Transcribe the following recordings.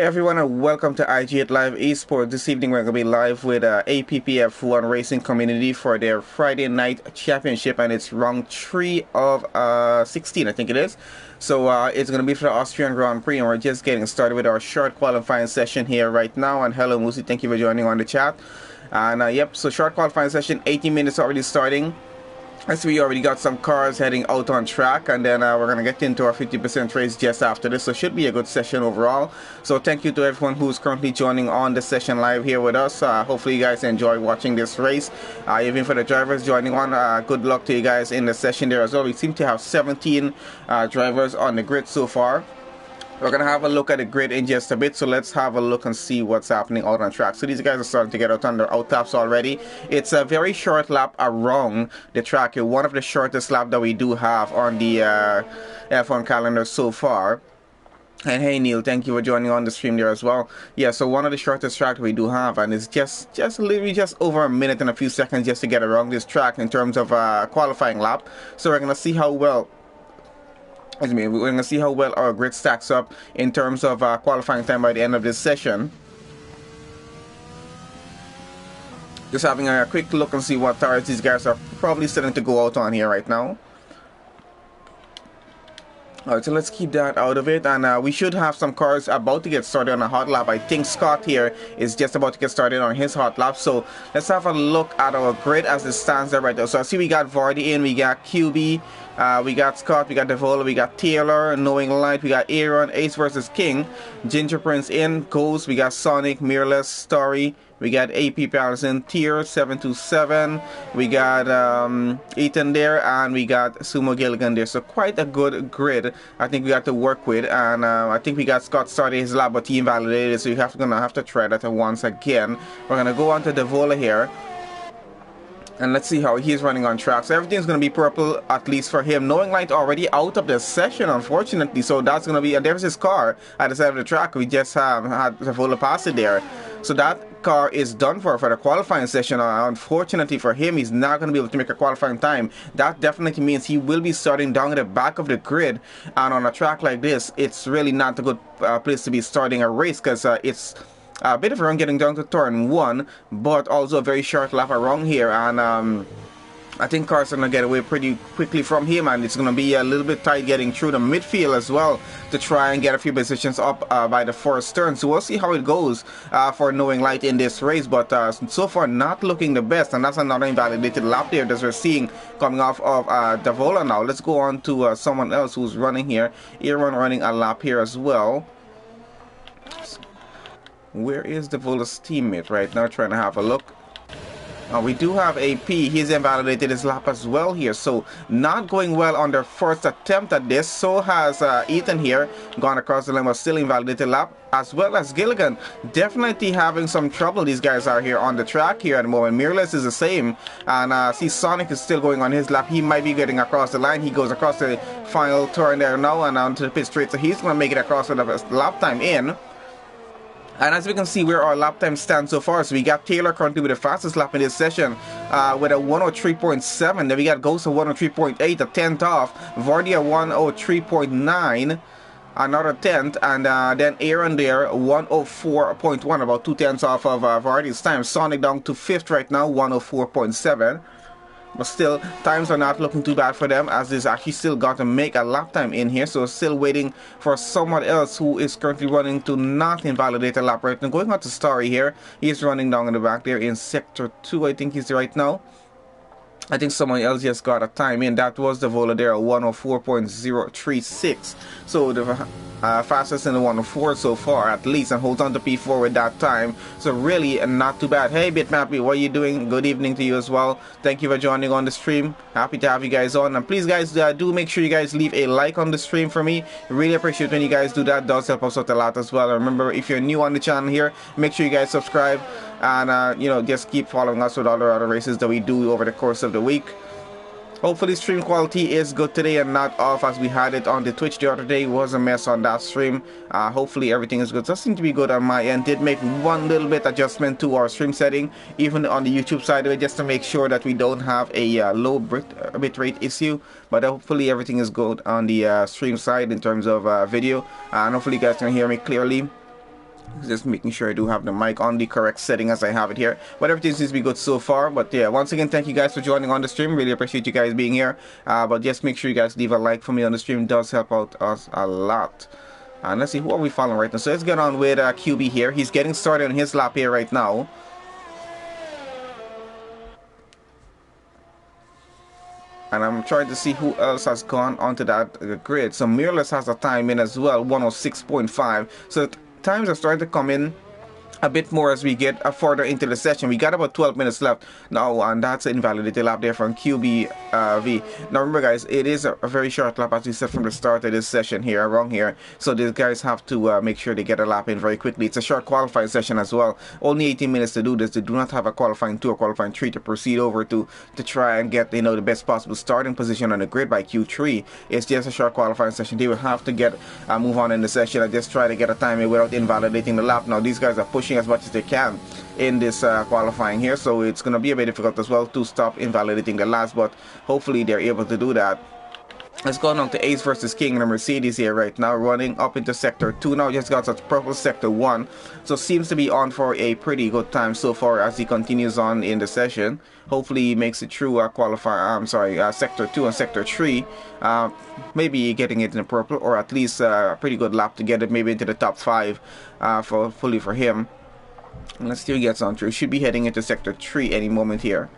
Everyone, and welcome to IG Live Esports. This evening we're going to be live with APPF1 Racing Community for their Friday night championship, and it's round 3 of 16, I think it is. So it's going to be for the Austrian Grand Prix, and we're just getting started with our short qualifying session here right now. And hello Musi, thank you for joining on the chat. And yep, so short qualifying session, 18 minutes already starting. I see we already got some cars heading out on track, and then we're going to get into our 50% race just after this, so should be a good session overall. So thank you to everyone who's currently joining on the session live here with us. Hopefully you guys enjoy watching this race. Even for the drivers joining on, good luck to you guys in the session there as well. We seem to have 17 drivers on the grid so far. We're going to have a look at the grid in just a bit, so let's have a look and see what's happening out on track. So these guys are starting to get out on their out taps already. It's a very short lap around the track here, one of the shortest lap that we do have on the F1 calendar so far. And hey Neil, thank you for joining on the stream there as well. Yeah, so one of the shortest tracks we do have, and it's just literally just over a minute and a few seconds just to get around this track in terms of qualifying lap. So we're going to see how well we're going to see how well our grid stacks up in terms of qualifying time by the end of this session. Just having a quick look and see what tires these guys are probably starting to go out on here right now. Alright, so let's keep that out of it, and we should have some cars about to get started on a hot lap. I think Scott here is just about to get started on his hot lap, so let's have a look at our grid as it stands there right now. So I see we got Vardy in, we got QB, we got Scott, we got Devola, we got Taylor, Knowing Light, we got Aaron, Ace versus King, Ginger Prince in, Ghost, we got Sonic, Mirrorless, Story, we got AP Patterson, Tier 727, we got Ethan there, and we got Sumo Gilligan there. So quite a good grid I think we got to work with, and I think we got Scott started his lap but he invalidated, so you're gonna have to try that once again. We're gonna go on to Devola here, and let's see how he's running on track. So everything's going to be purple, at least for him. Knowing Light already out of the session, unfortunately. So that's going to be, and there's his car at the side of the track. We just had Devola pass it there. So that car is done for the qualifying session. Unfortunately for him, he's not going to be able to make a qualifying time. That definitely means he will be starting down at the back of the grid. And on a track like this, it's really not a good place to be starting a race, because it's a bit of a run getting down to turn 1, but also a very short lap around here, and I think cars are going to get away pretty quickly from him, and it's going to be a little bit tight getting through the midfield as well to try and get a few positions up by the first turn. So we'll see how it goes for Knowing Light in this race, but so far not looking the best, and that's another invalidated lap there that we're seeing coming off of Devola now. Let's go on to someone else who's running here. Aaron running a lap here as well. Where is Devola's teammate right now? Trying to have a look. We do have AP. He's invalidated his lap as well here. So not going well on their first attempt at this. So has Ethan here. Gone across the line, but still invalidated lap. As well as Gilligan. Definitely having some trouble. These guys are here on the track here at the moment. Mirrorless is the same. And see Sonic is still going on his lap. He might be getting across the line. He goes across the final turn there now and onto the pit straight. So he's going to make it across with a lap time in. And as we can see where our lap time stands so far, so we got Taylor currently with the fastest lap in this session with a 103.7. Then we got Ghost at 103.8, a 10th off. Vardy at 103.9, another 10th. And then Aaron there, 104.1, about 2 tenths off of Vardy's time. Sonic down to 5th right now, 104.7. But still, times are not looking too bad for them, as they've actually still got to make a lap time in here. So still waiting for someone else who is currently running to not invalidate a lap right now. Going on to Story here. He's running down in the back there in Sector 2, I think he's right now. I think someone else just got a time in. That was Devola there at 104.036. So the fastest in the 104 so far at least, and holds on to P4 with that time. So really not too bad. Hey Bitmappy, what are you doing? Good evening to you as well. Thank you for joining on the stream. Happy to have you guys on. And please guys, do make sure you guys leave a like on the stream for me. Really appreciate when you guys do that. Does help us out a lot as well. And remember, if you're new on the channel here, make sure you guys subscribe. And you know, just keep following us with all the other races that we do over the course of the week. Hopefully stream quality is good today and not off as we had it on the Twitch the other day. It was a mess on that stream. Hopefully everything is good. Does seem to be good on my end. Did make one little bit adjustment to our stream setting, even on the YouTube side of it, just to make sure that we don't have a low bit rate issue. But hopefully everything is good on the stream side in terms of video. And hopefully you guys can hear me clearly. Just making sure I do have the mic on the correct setting as I have it here. But everything seems to be good so far. But yeah, once again, thank you guys for joining on the stream. Really appreciate you guys being here. But just make sure you guys leave a like for me on the stream. It does help out us a lot. And let's see, who are we following right now? So let's get on with QB here. He's getting started on his lap here right now. And I'm trying to see who else has gone onto that grid. So Mirrorless has a time in as well, 106.5. So times are starting to come in a bit more as we get further into the session. We got about 12 minutes left now, and that's an invalidated lap there from QBV. Now remember guys, it is a very short lap as we said from the start of this session here, around here. So these guys have to make sure they get a lap in very quickly. It's a short qualifying session as well. Only 18 minutes to do this. They do not have a qualifying 2 or qualifying 3 to proceed over to try and get, you know, the best possible starting position on the grid by Q3. It's just a short qualifying session. They will have to get move on in the session and just try to get a time in without invalidating the lap. Now these guys are pushing as much as they can in this qualifying here, so it's going to be a bit difficult as well to stop invalidating the laps, but hopefully they're able to do that. Let's go on to Ace versus King, the Mercedes here right now, running up into sector 2 now. Just got such purple sector 1, so seems to be on for a pretty good time so far as he continues on in the session. Hopefully he makes it through sector 2 and sector 3, maybe getting it in the purple, or at least a pretty good lap to get it maybe into the top 5 for him. And let's see who gets on through. Should be heading into sector 3 any moment here.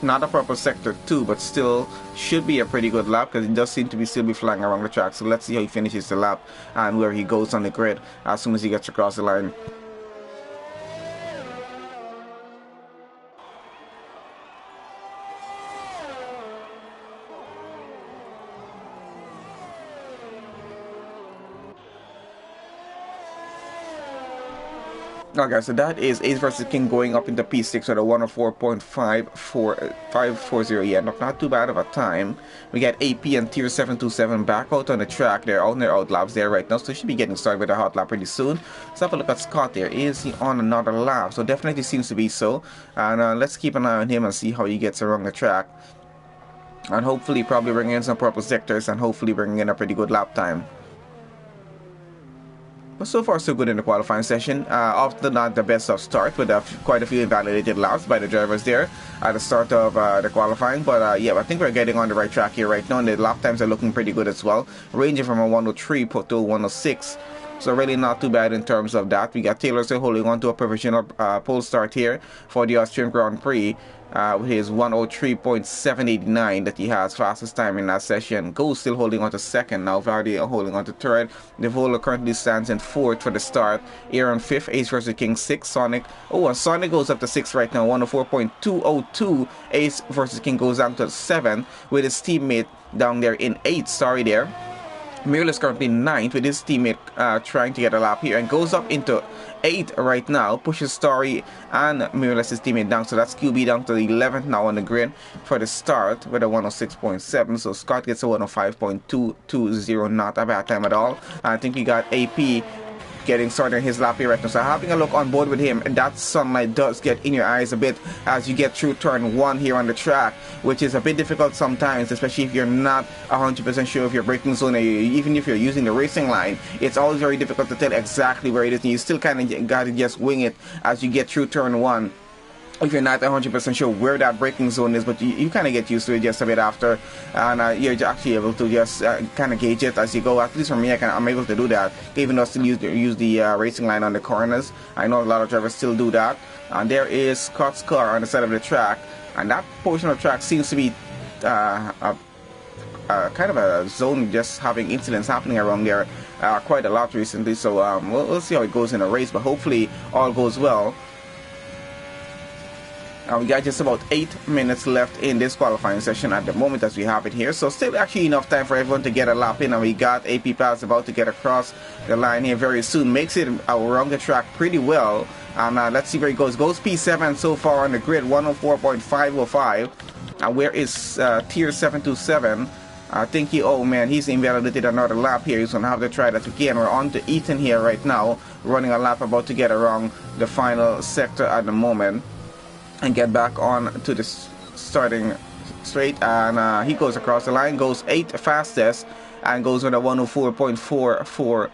Not a proper sector 2, but still should be a pretty good lap because it does seem to be still be flying around the track. So let's see how he finishes the lap and where he goes on the grid as soon as he gets across the line. Okay, so that is Ace versus King going up into P6 with a 104.540. Yeah, not too bad of a time. We got AP and Tier 727 back out on the track. They're on their out laps there right now, so they should be getting started with a hot lap pretty soon. Let's have a look at Scott there. Is he on another lap? So definitely seems to be so. And let's keep an eye on him and see how he gets around the track. And hopefully probably bring in some purple sectors and hopefully bring in a pretty good lap time. But so far so good in the qualifying session. Often not the best of start with quite a few invalidated laps by the drivers there at the start of the qualifying. But yeah, I think we're getting on the right track here right now, and the lap times are looking pretty good as well, ranging from a 103 to a 106. So really not too bad in terms of that. We got Taylor still holding on to a provisional pole start here for the Austrian Grand Prix. With his 103.789 that he has fastest time in that session. Goes still holding on to second now. Vardy holding on to third. Devola currently stands in fourth for the start. Aaron fifth. Ace versus King sixth. Sonic. Oh, and Sonic goes up to sixth right now. 104.202. Ace versus King goes down to seventh with his teammate down there in eighth. Sorry there. Mirrorless currently 9th with his teammate trying to get a lap here and goes up into 8th right now. Pushes Story and Mirrorless' teammate down. So that's QB down to the 11th now on the grid for the start with a 106.7. So Scott gets a 105.220. Not a bad time at all. I think he got AP getting started in his lap here right now. So having a look on board with him, and that sunlight does get in your eyes a bit as you get through turn 1 here on the track, which is a bit difficult sometimes, especially if you're not 100% sure of your braking zone, or even if you're using the racing line. It's always very difficult to tell exactly where it is, and you still kind of gotta just wing it as you get through turn 1. If you're not 100% sure where that braking zone is, but you kind of get used to it just a bit after, and you're actually able to just kind of gauge it as you go. At least for me, I'm able to do that, even though I still use the racing line on the corners. I know a lot of drivers still do that. And there is Scott's car on the side of the track, and that portion of the track seems to be kind of a zone just having incidents happening around there quite a lot recently. So we'll see how it goes in a race, but hopefully all goes well. We got just about 8 minutes left in this qualifying session at the moment as we have it here. So still actually enough time for everyone to get a lap in. And we got APPF1 about to get across the line here very soon. Makes it around the track pretty well. And let's see where he goes. Goes P7 so far on the grid, 104.505. Where is Tier 727? I think he's invalidated another lap here. He's going to have to try that again. We're on to Ethan here right now, running a lap about to get around the final sector at the moment. and get back on to the starting straight, and he goes across the line, goes 8th fastest, and goes on a 104.44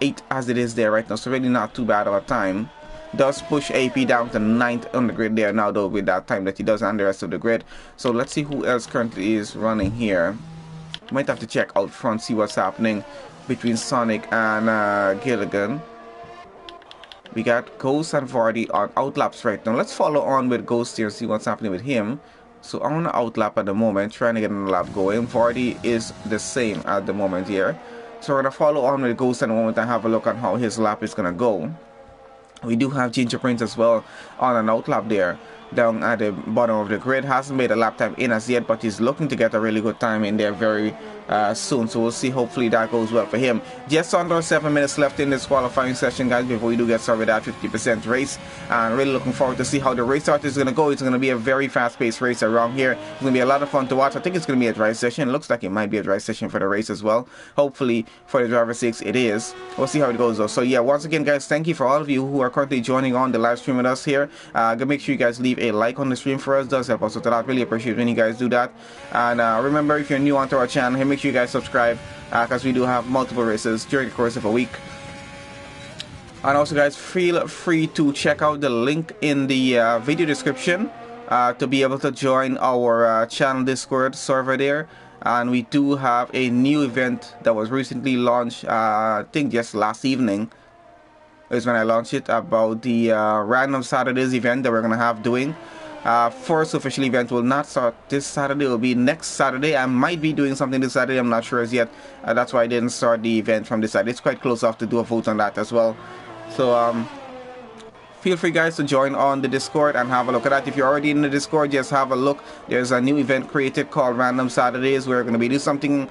8 as it is there right now, so really not too bad of a time. Does push AP down to 9th on the grid there now though, with that time that he does on the rest of the grid. So let's see who else currently is running here. Might have to check out front, see what's happening between Sonic and Gilligan. We got Ghost and Vardy on outlaps right now. Let's follow on with Ghost here and see what's happening with him. So on the outlap at the moment, trying to get an lap going. Vardy is the same at the moment here. So we're going to follow on with Ghost in a moment and have a look at how his lap is going to go. We do have Ginger Prince as well on an outlap there, down at the bottom of the grid. Hasn't made a lap time in as yet, but he's looking to get a really good time in there very soon. So we'll see. Hopefully that goes well for him. Just under 7 minutes left in this qualifying session, guys, before we do get started with that 50% race. And really looking forward to see how the race start is going to go. It's going to be a very fast-paced race around here. It's going to be a lot of fun to watch. I think it's going to be a dry session. It looks like it might be a dry session for the race as well. Hopefully for the driver's sakes it is. We'll see how it goes though. So yeah, once again, guys, thank you for all of you who are currently joining on the live stream with us here. Make sure you guys leave a like on the stream for us. It does help us out a lot. Really appreciate when you guys do that. And remember, if you're new onto our channel here, make sure you guys subscribe, because we do have multiple races during the course of a week. And also, guys, feel free to check out the link in the video description to be able to join our channel Discord server there. And we do have a new event that was recently launched, I think just last evening is when I launched it, about the Random Saturdays event that we're going to have doing. First official event will not start this Saturday, it will be next Saturday. I might be doing something this Saturday, I'm not sure as yet. That's why I didn't start the event from this side. It's quite close off to do a vote on that as well. So feel free, guys, to join on the Discord and have a look at that. If you're already in the Discord, just have a look. There's a new event created called Random Saturdays. We're going to be doing something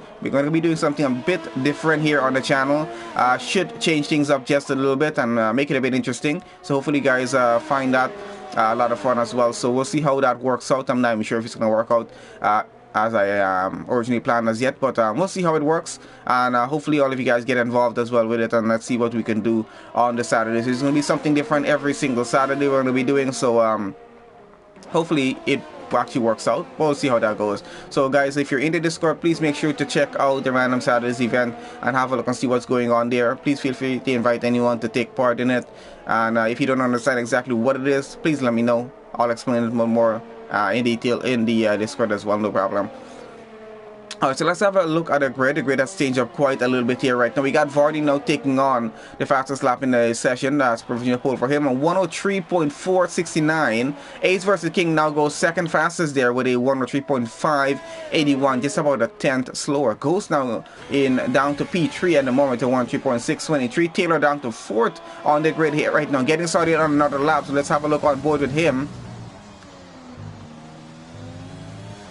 a bit different here on the channel. Should change things up just a little bit and make it a bit interesting. So hopefully you guys find that a lot of fun as well. So we'll see how that works out. I'm not even sure if it's going to work out as I originally planned as yet, but we'll see how it works, and hopefully all of you guys get involved as well with it, and let's see what we can do on the Saturdays. It's going to be something different every single Saturday we're going to be doing, so hopefully it actually works out. We'll see how that goes. So guys, if you're in the Discord, please make sure to check out the Random Saturdays event and have a look and see what's going on there. Please feel free to invite anyone to take part in it, and if you don't understand exactly what it is, please let me know. I'll explain it more in detail in the Discord as well, no problem. Alright, so let's have a look at the grid. The grid has changed up quite a little bit here right now. We got Vardy now taking on the fastest lap in the session. That's provisional pole for him, a 103.469. Ace versus King now goes second fastest there with a 103.581, just about a 10th slower. Ghost now down to P3 at the moment, a 103.623. Taylor down to 4th on the grid here right now, getting started on another lap. So let's have a look on board with him,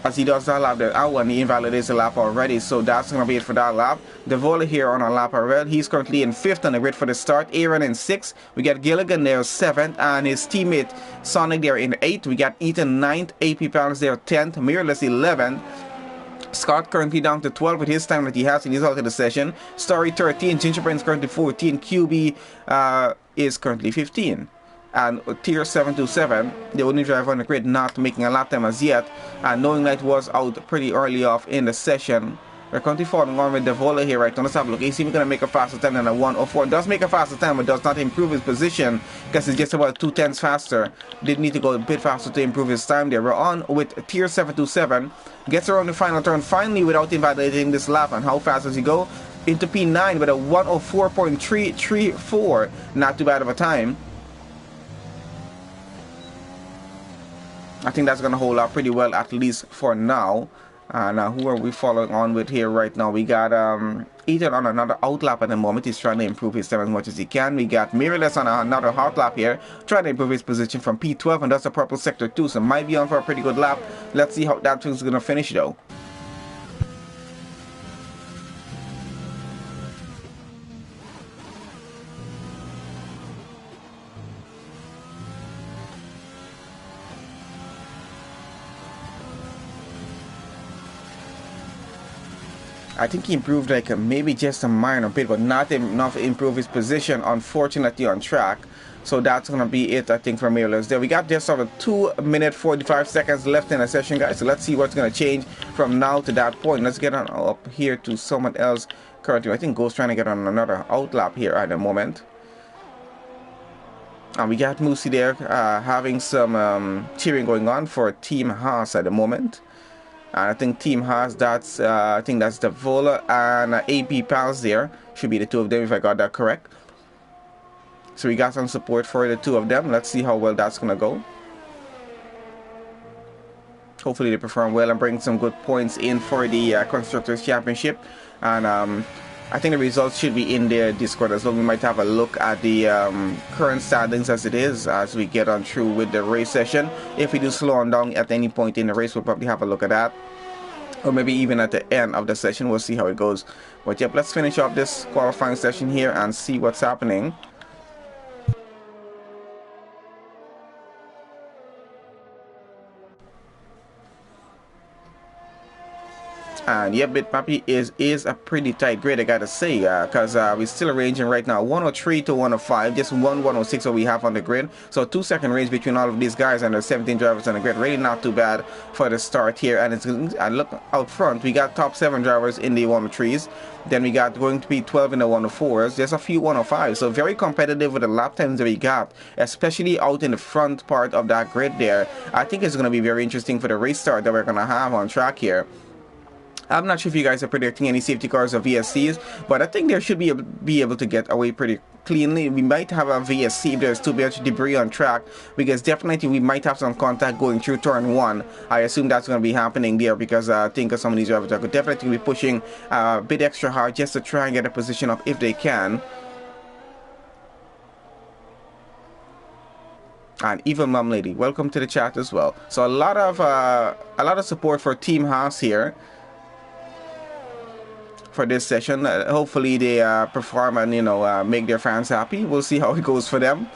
as he does that lap there. And he invalidates the lap already, so that's going to be it for that lap. Devola here on a lap already. He's currently in 5th on the grid for the start. Aaron in 6th. We got Gilligan there 7th, and his teammate Sonic there in 8th. We got Ethan 9th, APPF1 there 10th, Mirrorless 11th. Scott currently down to 12 with his time that he has in his out of the session. Story 13, Ginger Prince currently 14, QB is currently 15. And tier 727, the only driver on the grid not making a lap time as yet, and Knowing Light was out pretty early off in the session. We're currently following on with Devola here right now. Let's have a look. Is he going to make a faster time than a 104? Does make a faster time, but does not improve his position because it's just about 2/10 faster. Did need to go a bit faster to improve his time there. We're on with tier 727. Gets around the final turn finally without invalidating this lap. And how fast does he go? Into P9 with a 104.334. Not too bad of a time. I think that's going to hold up pretty well, at least for now. Now, who are we following on with here right now? We got Ethan on another outlap at the moment. He's trying to improve his time as much as he can. We got Mirrorless on another hot lap here, trying to improve his position from P12, and that's the purple sector too, so might be on for a pretty good lap. Let's see how that thing's going to finish though. I think he improved like maybe just a minor bit, but not enough to improve his position, unfortunately, on track. So that's going to be it, I think, for mailers there. We got just over 2 minutes 45 seconds left in the session, guys. So let's see what's going to change from now to that point. Let's get on up here to someone else currently. I think Ghost trying to get on another outlap here at the moment. And we got Moosey there having some cheering going on for Team Haas at the moment. And I think Team Haas, that's I think that's the Vola and AP Pals there. Should be the two of them if I got that correct. So we got some support for the two of them. Let's see how well that's going to go. Hopefully they perform well and bring some good points in for the Constructors Championship. And I think the results should be in their Discord as well. We might have a look at the current standings as it is as we get on through with the race session. If we do slow on down at any point in the race, we'll probably have a look at that. Or maybe even at the end of the session, we'll see how it goes. But yep, let's finish up this qualifying session here and see what's happening. And yeah, Bitmappy is a pretty tight grade, I gotta say, because we're still ranging right now 103 to 105, just 106 what we have on the grid. So 2 second range between all of these guys and the 17 drivers on the grid. Really not too bad for the start here. And it's look out front, we got top 7 drivers in the 103s. Then we got going to be 12 in the 104s. There's a few 105s, so very competitive with the lap times that we got, especially out in the front part of that grid there. I think it's going to be very interesting for the race start that we're going to have on track here. I'm not sure if you guys are predicting any safety cars or VSCs, but I think they should be able to get away pretty cleanly. We might have a VSC if there's too much debris on track, because definitely we might have some contact going through turn 1. I assume that's going to be happening there, because I think some of these drivers are definitely be pushing a bit extra hard just to try and get a position up if they can. And Evil Mom Lady, welcome to the chat as well. So a lot of support for Team Haas here for this session. Hopefully they perform and make their fans happy. We'll see how it goes for them.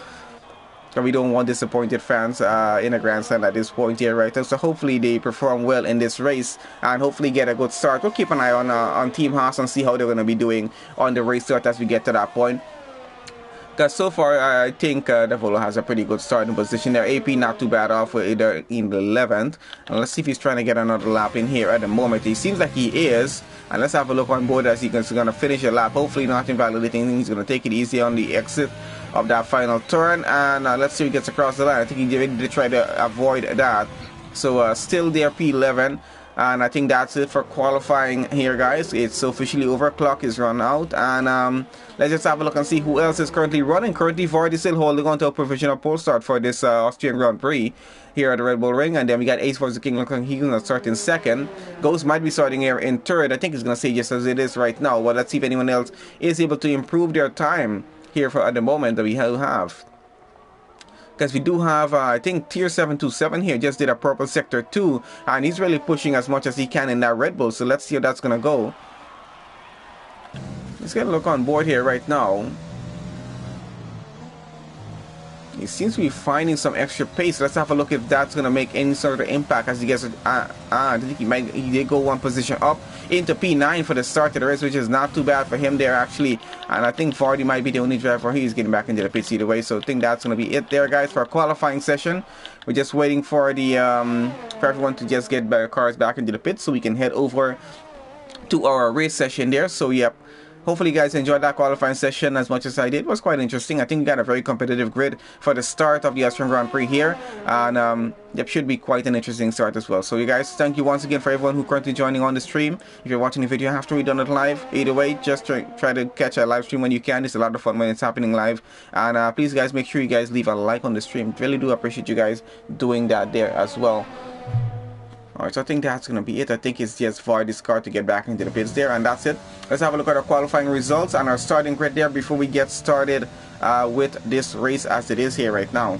But we don't want disappointed fans in a grandstand at this point here, right? So hopefully they perform well in this race and hopefully get a good start. We'll keep an eye on Team Haas and see how they're going to be doing on the race start as we get to that point. Because so far, I think the Volo has a pretty good starting position there. AP not too bad off with either in the 11th. And let's see if he's trying to get another lap in here at the moment. He seems like he is. And let's have a look on board as he's going to finish a lap. Hopefully not invalidating. He's going to take it easy on the exit of that final turn. And let's see if he gets across the line. I think he did try to avoid that. So still there, P11. And I think that's it for qualifying here, guys. It's officially over. Clock is run out. And let's just have a look and see who else is currently running. Currently, Vardy still holding on to a provisional pole start for this Austrian Grand Prix here at the Red Bull Ring. And then we got Ace vs. the King. Looking he's going to start in second. Ghost might be starting here in third. I think he's going to stay just as it is right now. But let's see if anyone else is able to improve their time here for at the moment that we have. Because we do have, I think, Tier 727 here just did a purple sector 2, and he's really pushing as much as he can in that Red Bull. So let's see how that's going to go. Let's get a look on board here right now. He seems to be finding some extra pace. Let's have a look if that's going to make any sort of impact as he gets. I think he did go one position up into P9 for the start of the race, which is not too bad for him there actually. And I think Vardy might be the only driver he's getting back into the pits either way. So I think that's going to be it there, guys, for our qualifying session. We're just waiting for the for everyone to just get their cars back into the pits so we can head over to our race session there. So yep. Hopefully you guys enjoyed that qualifying session as much as I did. It was quite interesting. I think we got a very competitive grid for the start of the Austrian Grand Prix here. And it should be quite an interesting start as well. So you guys, thank you once again for everyone who currently joining on the stream. If you're watching the video after we've done it live, either way, just try to catch a live stream when you can. It's a lot of fun when it's happening live. And please guys, make sure you guys leave a like on the stream. Really do appreciate you guys doing that there as well. Alright, so I think that's going to be it. I think it's just Vardy's car to get back into the pits there, and that's it. Let's have a look at our qualifying results and our starting grid there before we get started with this race as it is here right now.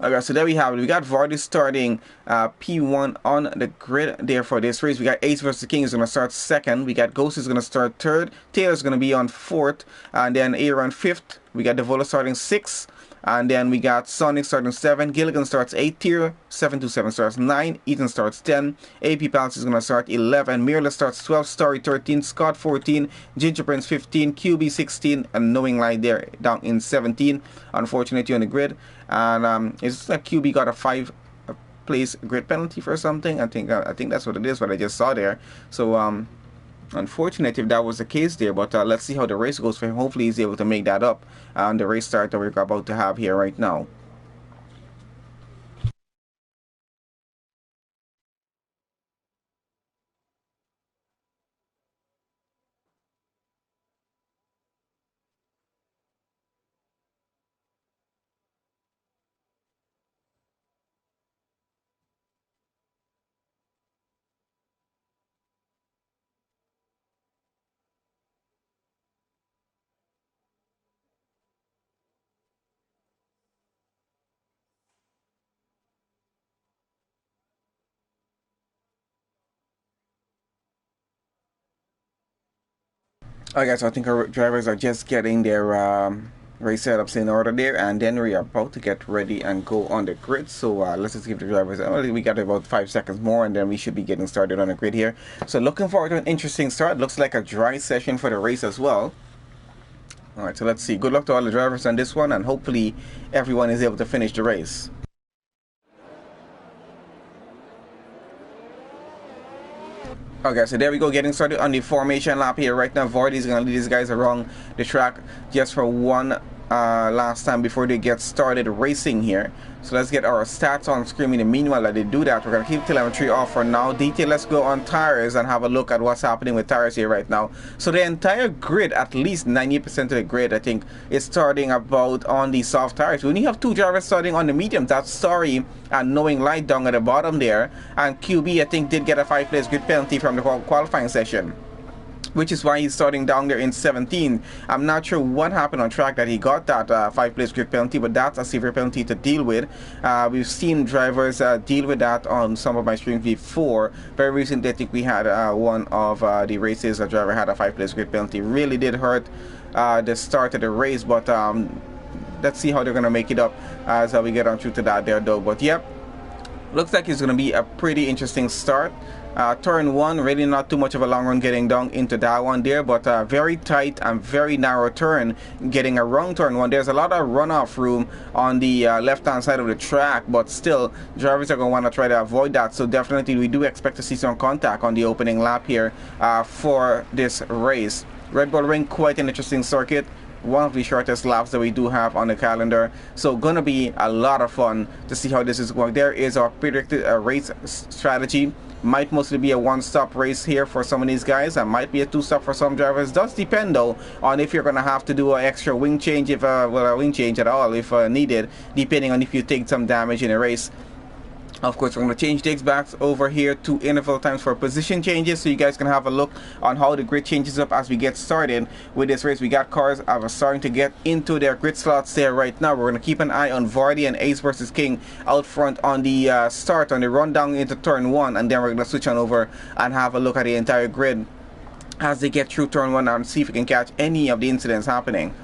Okay, so there we have it. We got Vardy starting P1 on the grid there for this race. We got Ace vs. the King is going to start second. We got Ghost is going to start third. Taylor's going to be on fourth. And then Aaron fifth. We got Devola starting 6th. And then we got Sonic starting 7, Gilligan starts 8 tier, 727 starts 9, Ethan starts 10, AP Palace is going to start 11, Mirla starts 12, Story 13, Scott 14, Ginger Prince 15, QB 16, and Knowing Light there down in 17, unfortunately on the grid. And it's like QB got a 5 place grid penalty for something. I think that's what it is, what I just saw there. So unfortunate if that was the case there, but let's see how the race goes for him. Hopefully he's able to make that up on the race start that we're about to have here right now. Alright guys, so I think our drivers are just getting their race setups in order there, and then we are about to get ready and go on the grid. So let's just give the drivers, we got about 5 seconds more and then we should be getting started on the grid here. So looking forward to an interesting start. Looks like a dry session for the race as well. Alright, so let's see. Good luck to all the drivers on this one, and hopefully everyone is able to finish the race. Okay, so there we go, getting started on the formation lap here right now. Void is going to lead these guys around the track just for one last time before they get started racing here. So let's get our stats on screen. In the meanwhile that they do that, we're going to keep telemetry off for now. Detail, let's go on tires and have a look at what's happening with tires here right now. So the entire grid, at least 90% of the grid, I think, is starting about on the soft tires. We only have 2 drivers starting on the medium. That's Story and Knowing Light down at the bottom there. And QB, I think, did get a 5 place grid penalty from the qualifying session, which is why he's starting down there in 17. I'm not sure what happened on track that he got that 5 place grid penalty, but that's a severe penalty to deal with. We've seen drivers deal with that on some of my streams before. Very recently, I think we had one of the races, a driver had a 5 place grid penalty. Really did hurt the start of the race, but let's see how they're going to make it up as we get on through to that there though. But yep, looks like it's going to be a pretty interesting start. Turn 1, really not too much of a long run getting down into that one there, but very tight and very narrow turn getting around turn 1. There's a lot of runoff room on the left hand side of the track, but still drivers are going to want to try to avoid that. So definitely we do expect to see some contact on the opening lap here for this race. Red Bull Ring, quite an interesting circuit, one of the shortest laps that we do have on the calendar, so gonna be a lot of fun to see how this is going. There is our predicted race strategy. Might mostly be a one-stop race here for some of these guys, and might be a 2-stop for some drivers. Does depend though on if you're gonna have to do an extra wing change, if well, a wing change at all if needed, depending on if you take some damage in a race. Of course, we're going to change the X-Backs over here to interval times for position changes, so you guys can have a look on how the grid changes up as we get started with this race. We got cars starting to get into their grid slots there right now. We're going to keep an eye on Vardy and Ace versus King out front on the start, on the run down into turn 1, and then we're going to switch on over and have a look at the entire grid as they get through turn 1 and see if we can catch any of the incidents happening.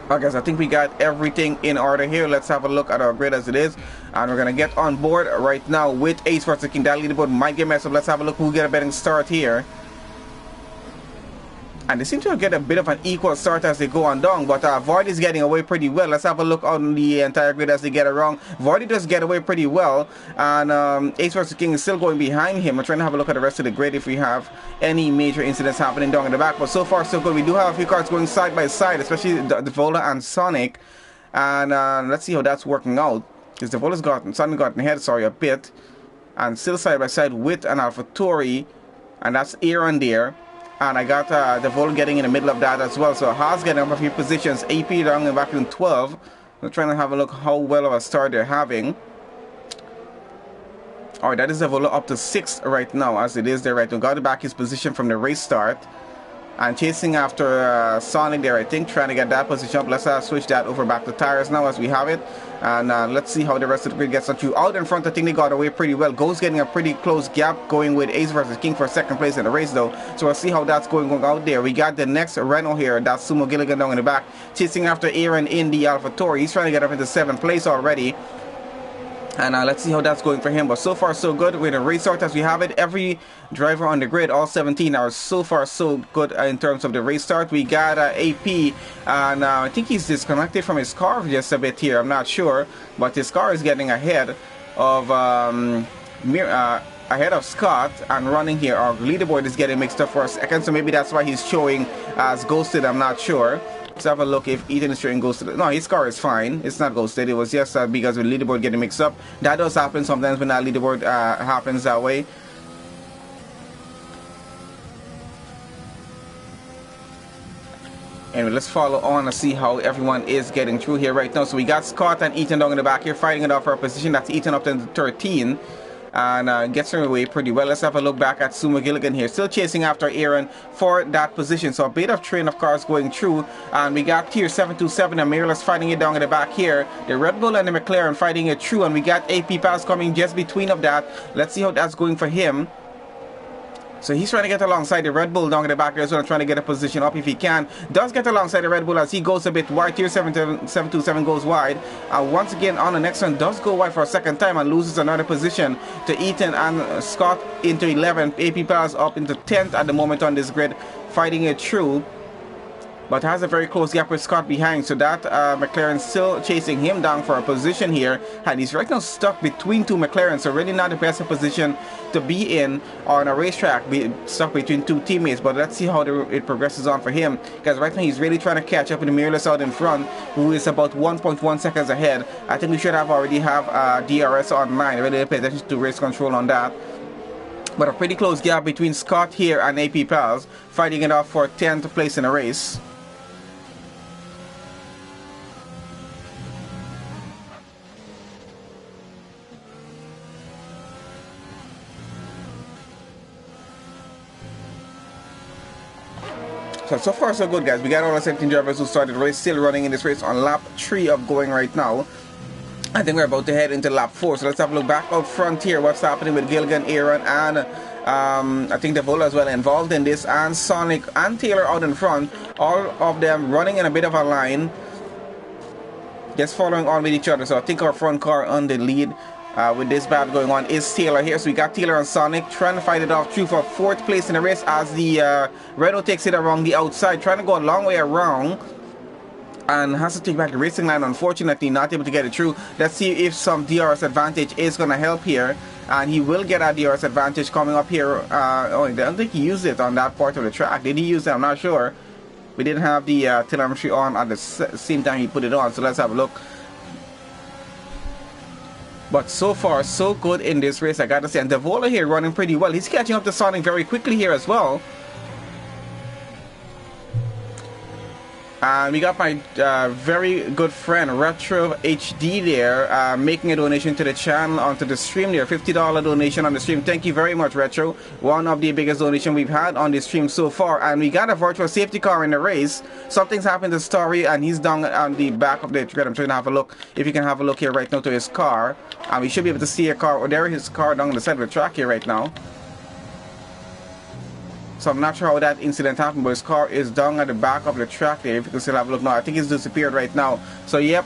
Okay, guys, I think we got everything in order here. Let's have a look at our grid as it is, and we're gonna get on board right now with Ace versus King. That leaderboard might get messed up. Let's have a look who get a betting start here. And they seem to get a bit of an equal start as they go on down, but Vardy is getting away pretty well. Let's have a look on the entire grid as they get around. Vardy does get away pretty well, and Ace vs King is still going behind him. I'm trying to have a look at the rest of the grid if we have any major incidents happening down in the back, but so far so good. We do have a few cars going side by side, especially the Vola and Sonic, and let's see how that's working out, because the Vola's gotten, Sonic got ahead, sorry, a bit, and still side by side with an AlphaTauri, and that's Aaron there. And I got the Vol getting in the middle of that as well. So Haas getting up a few positions. AP down and back in 12. We're trying to have a look how well of a start they're having. Alright, that is the Vol up to 6th right now as it is there right now. Got back his position from the race start. and chasing after Sonic there, I think, trying to get that position up. Let's switch that over back to tires now as we have it. And let's see how the rest of the grid gets on through. Out in front, I think they got away pretty well. Ghost getting a pretty close gap, going with Ace versus King for second place in the race though. So we'll see how that's going out there. We got the next Renault here. That's Sumo Gilligan down in the back, chasing after Aaron in the AlphaTauri. He's trying to get up into 7th place already. And let's see how that's going for him. But so far so good with the race start as we have it. Every driver on the grid, all 17, are so far so good in terms of the race start. We got AP, and I think he's disconnected from his car just a bit here. I'm not sure, but his car is getting ahead of Scott and running here. Our leaderboard is getting mixed up for a second, so maybe that's why he's showing as ghosted. I'm not sure. Let's have a look if Ethan is showing ghosted. No, his car is fine. It's not ghosted. It was just because the leaderboard getting mixed up. That does happen sometimes when that leaderboard happens that way. Anyway, let's follow on and see how everyone is getting through here right now. So we got Scott and Ethan down in the back here fighting it off for a position. That's Ethan up to 13. And gets her away pretty well. Let's have a look back at Sumo Gilligan here, still chasing after Aaron for that position. So a bit of train of cars going through, and we got Tier 727 and Mirrorless fighting it down in the back here. The Red Bull and the McLaren fighting it through, and we got APPF1 coming just between of that. Let's see how that's going for him. So he's trying to get alongside the Red Bull down in the back there as well, trying to get a position up if he can. Does get alongside the Red Bull as he goes a bit wide. Tier 727 goes wide. Once again on the next one, does go wide for a second time and loses another position to Ethan and Scott into 11th. AP Pals up into 10th at the moment on this grid, fighting it through. But has a very close gap with Scott behind, so that McLaren still chasing him down for a position here, and he's right now stuck between two McLarens, so really not the best position to be in on a racetrack, stuck between two teammates. But let's see how it progresses on for him, because right now he's really trying to catch up with the Mirrorless out in front, who is about 1.1 seconds ahead. I think we should already have DRS online, really pay attention to race control on that. But a pretty close gap between Scott here and AP Pals, fighting it off for 10th place in the race. So far so good, guys. We got all the 17 drivers who started the race still running in this race on lap 3 of going right now. I think we're about to head into lap 4, so let's have a look back up front here. What's happening with Gilligan, Aaron, and I think Devola as well involved in this, and Sonic and Taylor out in front. All of them running in a bit of a line, just following on with each other. So I think our front car on the lead with this battle going on is Taylor here. So we got Taylor and Sonic trying to fight it off through for 4th place in the race as the Renault takes it around the outside, trying to go a long way around and has to take back the racing line. Unfortunately not able to get it through. Let's see if some DRS advantage is going to help here, and he will get a DRS advantage coming up here. Oh, I don't think he used it on that part of the track. Did he use it? I'm not sure. We didn't have the telemetry on at the same time he put it on, so let's have a look. But so far so good in this race, I gotta say. And Devola here running pretty well. He's catching up to Sonic very quickly here as well. And we got my very good friend Retro HD there making a donation to the channel onto the stream there. $50 donation on the stream. Thank you very much, Retro. One of the biggest donation we've had on the stream so far. And we got a virtual safety car in the race. Something's happened to Story, and he's down on the back of the grid. I'm trying to have a look. If you can have a look here right now to his car, and we should be able to see a car. Oh, there is his car down the side of the track here right now. So I'm not sure how that incident happened, but his car is down at the back of the track there. If you can still have a look now, I think it's disappeared right now. So yep,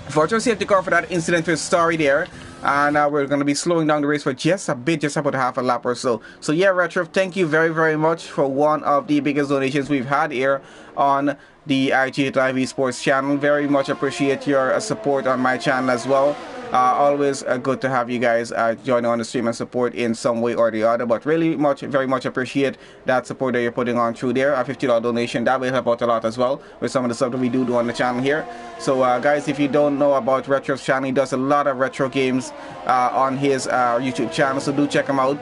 virtual safety car for that incident with Story there. And we're going to be slowing down the race for just a bit, just about half a lap or so. So yeah, Retro, thank you very, very much for one of the biggest donations we've had here on the IG Live Esports channel. Very much appreciate your support on my channel as well. Always good to have you guys join on the stream and support in some way or the other. But really very much appreciate that support that you're putting on through there. A $50 donation, that will help out a lot as well with some of the stuff that we do on the channel here. So guys, if you don't know about Retro's channel, he does a lot of retro games on his YouTube channel, so do check him out.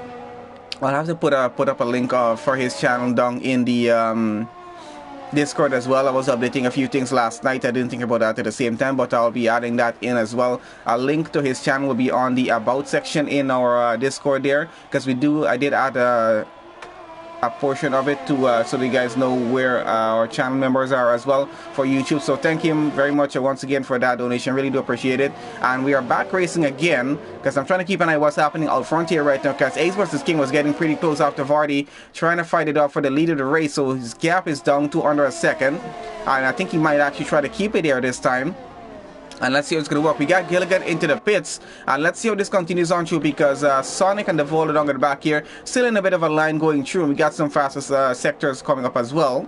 I'll have to put up a link for his channel down in the Discord as well. I was updating a few things last night. I didn't think about that at the same time, but I'll be adding that in as well. A link to his channel will be on the about section in our Discord there, because I did add a portion of it to so that you guys know where our channel members are as well for YouTube. So thank him very much once again for that donation. Really do appreciate it. And we are back racing again because I'm trying to keep an eye what's happening out front here right now, because Ace versus King was getting pretty close after Vardy trying to fight it out for the lead of the race. So his gap is down to under a second, and I think he might actually try to keep it there this time. And let's see how it's going to work. We got Gilligan into the pits, and let's see how this continues on through, because Sonic and the Vola down at the back here still in a bit of a line going through, and we got some fastest sectors coming up as well.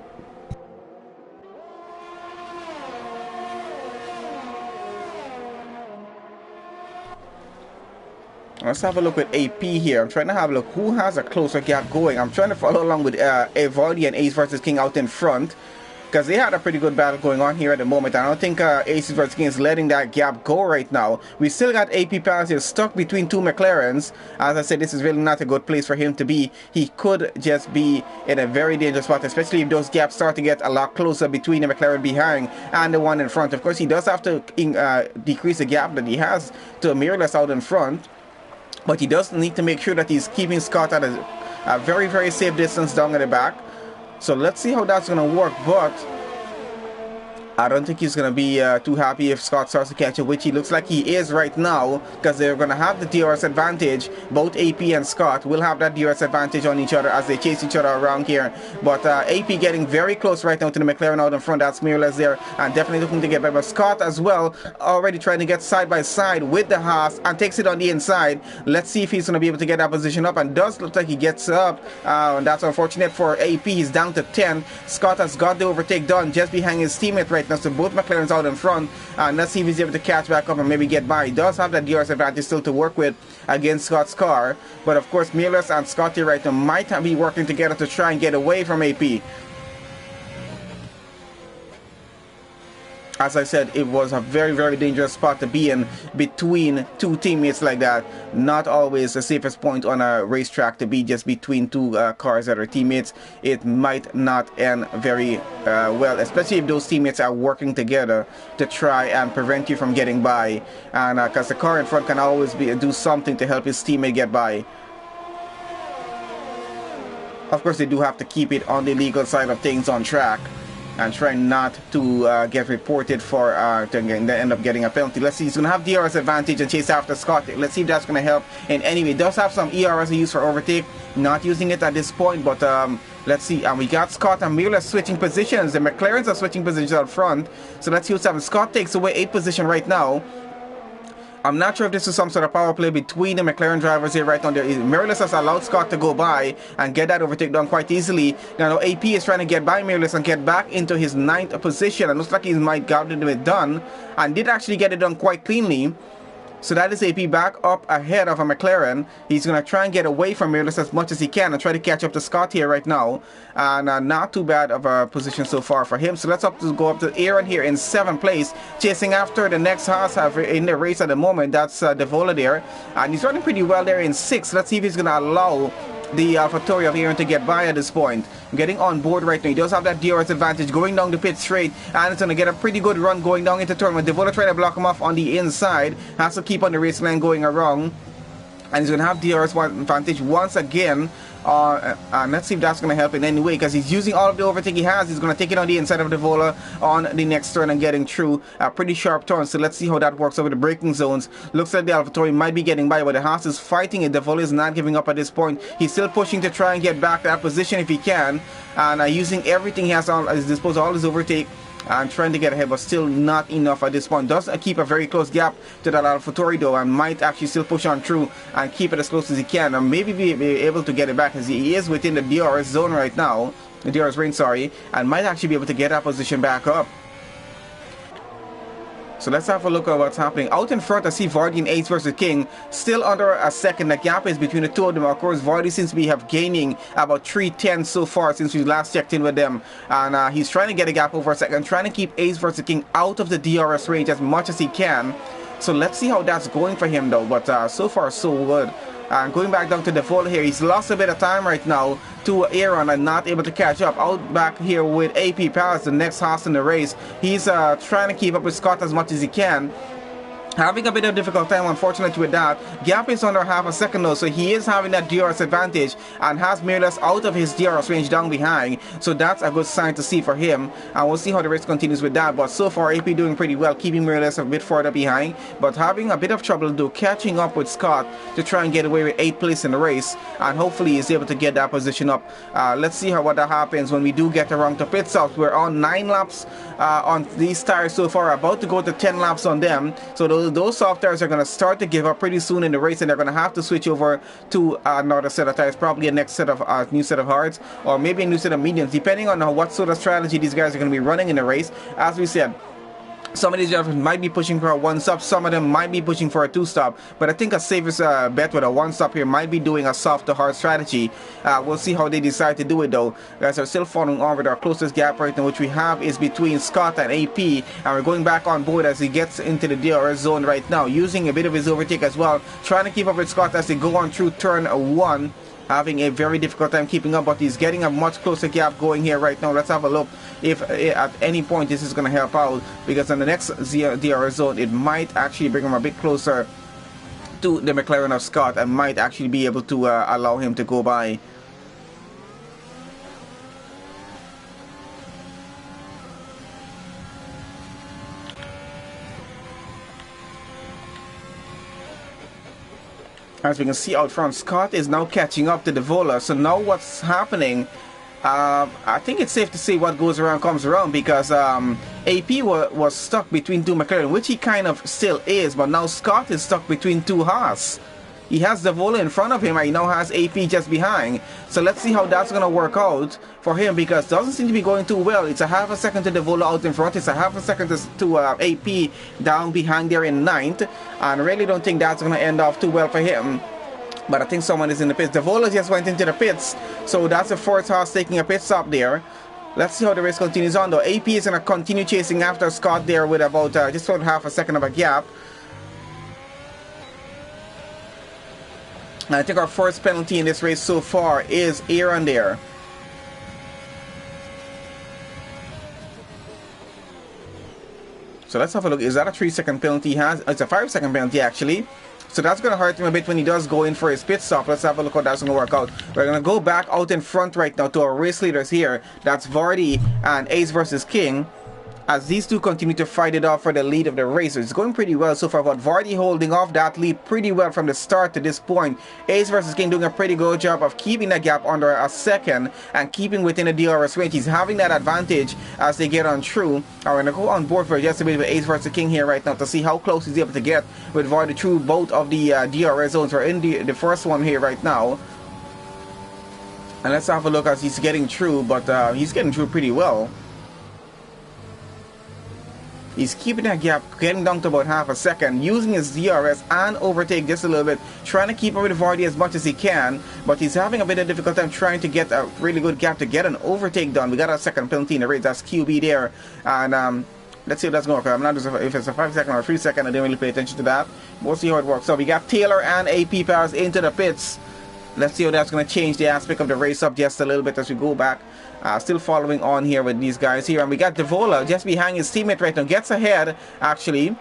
Let's have a look at AP here. I'm trying to have a look who has a closer gap going. I'm trying to follow along with Evaldi and Ace versus King out in front, because they had a pretty good battle going on here at the moment. I don't think Ace vs King is letting that gap go right now. We still got APPF1 here stuck between two McLarens. As I said, this is really not a good place for him to be. He could just be in a very dangerous spot, especially if those gaps start to get a lot closer between the McLaren behind and the one in front. Of course, he does have to decrease the gap that he has to Mirrorless out in front, but he does need to make sure that he's keeping Scott at a very, very safe distance down at the back. So let's see how that's going to work, but I don't think he's going to be too happy if Scott starts to catch up, which he looks like he is right now, because they're going to have the DRS advantage. Both AP and Scott will have that DRS advantage on each other as they chase each other around here. But AP getting very close right now to the McLaren out in front. That's Mirrorless there, and definitely looking to get better. But Scott as well, already trying to get side by side with the Haas and takes it on the inside. Let's see if he's going to be able to get that position up, and does look like he gets up. And that's unfortunate for AP. He's down to 10. Scott has got the overtake done just behind his teammate right now. So both McLarens out in front, and let's see if he's able to catch back up and maybe get by. He does have that DRS advantage still to work with against Scott's car, but of course Mirrorless and Scotty right now might be working together to try and get away from AP. As I said, it was a very, very dangerous spot to be in between two teammates like that. Not always the safest point on a racetrack to be just between two cars that are teammates. It might not end very well, especially if those teammates are working together to try and prevent you from getting by. And because the car in front can always do something to help his teammate get by. Of course, they do have to keep it on the legal side of things on track, and try not to get reported for to end up getting a penalty. Let's see, he's going to have DRS advantage and chase after Scott. Let's see if that's going to help in any way. He does have some ERS used for overtake, not using it at this point, but let's see. And we got Scott and Mueller switching positions. The McLarens are switching positions out front, so let's see what's happening. Scott takes away 8th position right now. I'm not sure if this is some sort of power play between the McLaren drivers here right now. Mirrorless has allowed Scott to go by and get that overtake done quite easily. Now AP is trying to get by Mirrorless and get back into his 9th position. It looks like he might got it done, and did actually get it done quite cleanly. So that is AP back up ahead of a McLaren. He's going to try and get away from Mirrorless as much as he can and try to catch up to Scott here right now. And not too bad of a position so far for him. So let's go up to Aaron here in 7th place, chasing after the next Haas in the race at the moment. That's the Vola there. And he's running pretty well there in 6th. Let's see if he's going to allow the AlphaTauri of Aaron to get by at this point. Getting on board right now. He does have that DRS advantage going down the pit straight, and it's going to get a pretty good run going down into turn. When Devola trying to block him off on the inside, has to keep on the race line going around, and he's going to have DRS advantage once again. And let's see if that's going to help in any way, because he's using all of the overtake he has. He's going to take it on the inside of the Vola on the next turn and getting through a pretty sharp turn. So let's see how that works over the braking zones. Looks like the AlphaTauri might be getting by, but the Haas is fighting it. The Vola is not giving up at this point. He's still pushing to try and get back that position if he can, and using everything he has at his disposal, all his overtake, and trying to get ahead, but still not enough at this point. Does keep a very close gap to that AlphaTauri though, and might actually still push on through and keep it as close as he can, and maybe be able to get it back, as he is within the DRS zone right now, the DRS range, sorry, and might actually be able to get that position back up. So let's have a look at what's happening. Out in front, I see Vardy and Ace versus King still under a second. The gap is between the two of them. Of course, Vardy seems to be gaining about 3/10 so far since we last checked in with them. And he's trying to get a gap over a second, trying to keep Ace versus King out of the DRS range as much as he can. So let's see how that's going for him though. But so far, so good. And going back down to the Vola here, he's lost a bit of time right now to Aaron and not able to catch up. Out back here with AP Palace, the next horse in the race. He's trying to keep up with Scott as much as he can. having a bit of difficult time, unfortunately, with that. Gap is under half a second though, so he is having that DRS advantage and has Mirrorless out of his DRS range down behind. So that's a good sign to see for him, and we'll see how the race continues with that. But so far, AP doing pretty well, keeping Mirrorless a bit further behind, but having a bit of trouble though catching up with Scott to try and get away with 8th place in the race, and hopefully he's able to get that position up. Let's see what that happens when we do get around to pit stops. We're on 9 laps on these tires so far, about to go to 10 laps on them. So those soft tires are going to start to give up pretty soon in the race, and they're going to have to switch over to another set of tires, probably a next set of new set of hards, or maybe a new set of mediums, depending on what sort of strategy these guys are going to be running in the race. As we said, some of these drivers might be pushing for a 1-stop, some of them might be pushing for a 2-stop, but I think a safest bet with a 1-stop here might be doing a soft to hard strategy. We'll see how they decide to do it though. Guys are still following on with our closest gap right now, which we have is between Scott and AP, and we're going back on board as he gets into the DRS zone right now, using a bit of his overtake as well, trying to keep up with Scott as they go on through turn 1. Having a very difficult time keeping up, but he's getting a much closer gap going here right now. Let's have a look if at any point this is going to help out, because on the next DRS zone it might actually bring him a bit closer to the McLaren of Scott and might actually be able to allow him to go by. As we can see out front, Scott is now catching up to the Vola. So now what's happening, I think it's safe to say what goes around comes around, because AP was stuck between 2 McLaren, which he kind of still is, but now Scott is stuck between 2 Haas. He has the Vola in front of him and he now has AP just behind. So let's see how that's going to work out for him, because it doesn't seem to be going too well. It's a half a second to the Vola out in front. It's a half a second to AP down behind there in 9th. And I really don't think that's going to end off too well for him. But I think someone is in the pits. The Vola just went into the pits. So that's the 4th horse taking a pit stop there. Let's see how the race continues on though. AP is going to continue chasing after Scott there with about just about half a second of a gap. I think our first penalty in this race so far is Aaron there. So let's have a look. Is that a 3-second penalty he has? It's a 5-second penalty actually. So that's going to hurt him a bit when he does go in for his pit stop. Let's have a look how that's going to work out. We're going to go back out in front right now to our race leaders here. That's Vardy and Ace versus King, as these two continue to fight it off for the lead of the race. So it's going pretty well so far, but Vardy holding off that lead pretty well from the start to this point. Ace versus King doing a pretty good job of keeping that gap under a second and keeping within the DRS range. He's having that advantage as they get on through. I'm going to go on board for just a bit with Ace versus King here right now to see how close he's able to get with Vardy through both of the DRS zones. We're in the first one here right now. And let's have a look as he's getting through, but he's getting through pretty well. He's keeping that gap, getting down to about half a second, using his DRS and overtake just a little bit, trying to keep up with Vardy as much as he can, but he's having a bit of difficult time trying to get a really good gap to get an overtake done. We got a second penalty in the race, that's QB there, and let's see if that's going to work. I'm not sure if it's a 5-second or a 3-second, I didn't really pay attention to that. We'll see how it works. So we got Taylor and AP Powers into the pits. Let's see how that's going to change the aspect of the race up just a little bit as we go back. Still following on here with these guys here. And we got Devola just behind his teammate right now. Gets ahead, actually.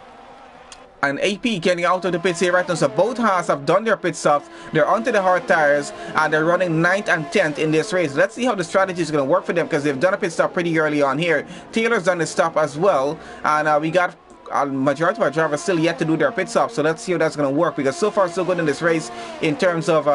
And AP getting out of the pits here right now. So both Haas have done their pit stops. They're onto the hard tires. And they're running 9th and 10th in this race. Let's see how the strategy is going to work for them, because they've done a pit stop pretty early on here. Taylor's done the stop as well. And we got a majority of our drivers still yet to do their pit stop. So let's see how that's going to work, because so far so good in this race in terms of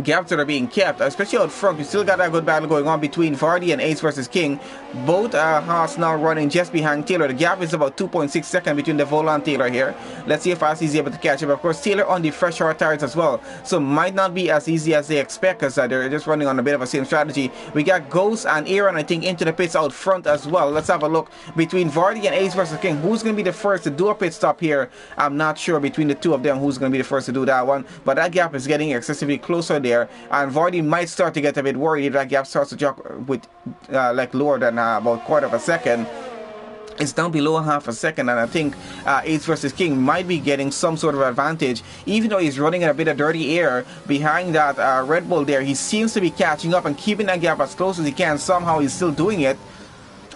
gaps that are being kept, especially out front. We still got a good battle going on between Vardy and Ace versus King. Both Haas now running just behind Taylor. The gap is about 2.6 seconds between the Vola and Taylor here. Let's see if fast he's able to catch up. Of course, Taylor on the fresh hard tires as well, so might not be as easy as they expect, because they're just running on a bit of a same strategy. We got Ghost and Aaron, I think, into the pits out front as well. Let's have a look between Vardy and Ace versus King. Who's going to be the first to do a pit stop here? I'm not sure between the two of them who's going to be the first to do that one, but that gap is getting excessively closer there, and Vardy might start to get a bit worried if that gap starts to jump with like lower than about quarter of a second. It's down below half a second, and I think Ace versus King might be getting some sort of advantage, even though he's running in a bit of dirty air behind that Red Bull there. He seems to be catching up and keeping that gap as close as he can. Somehow he's still doing it.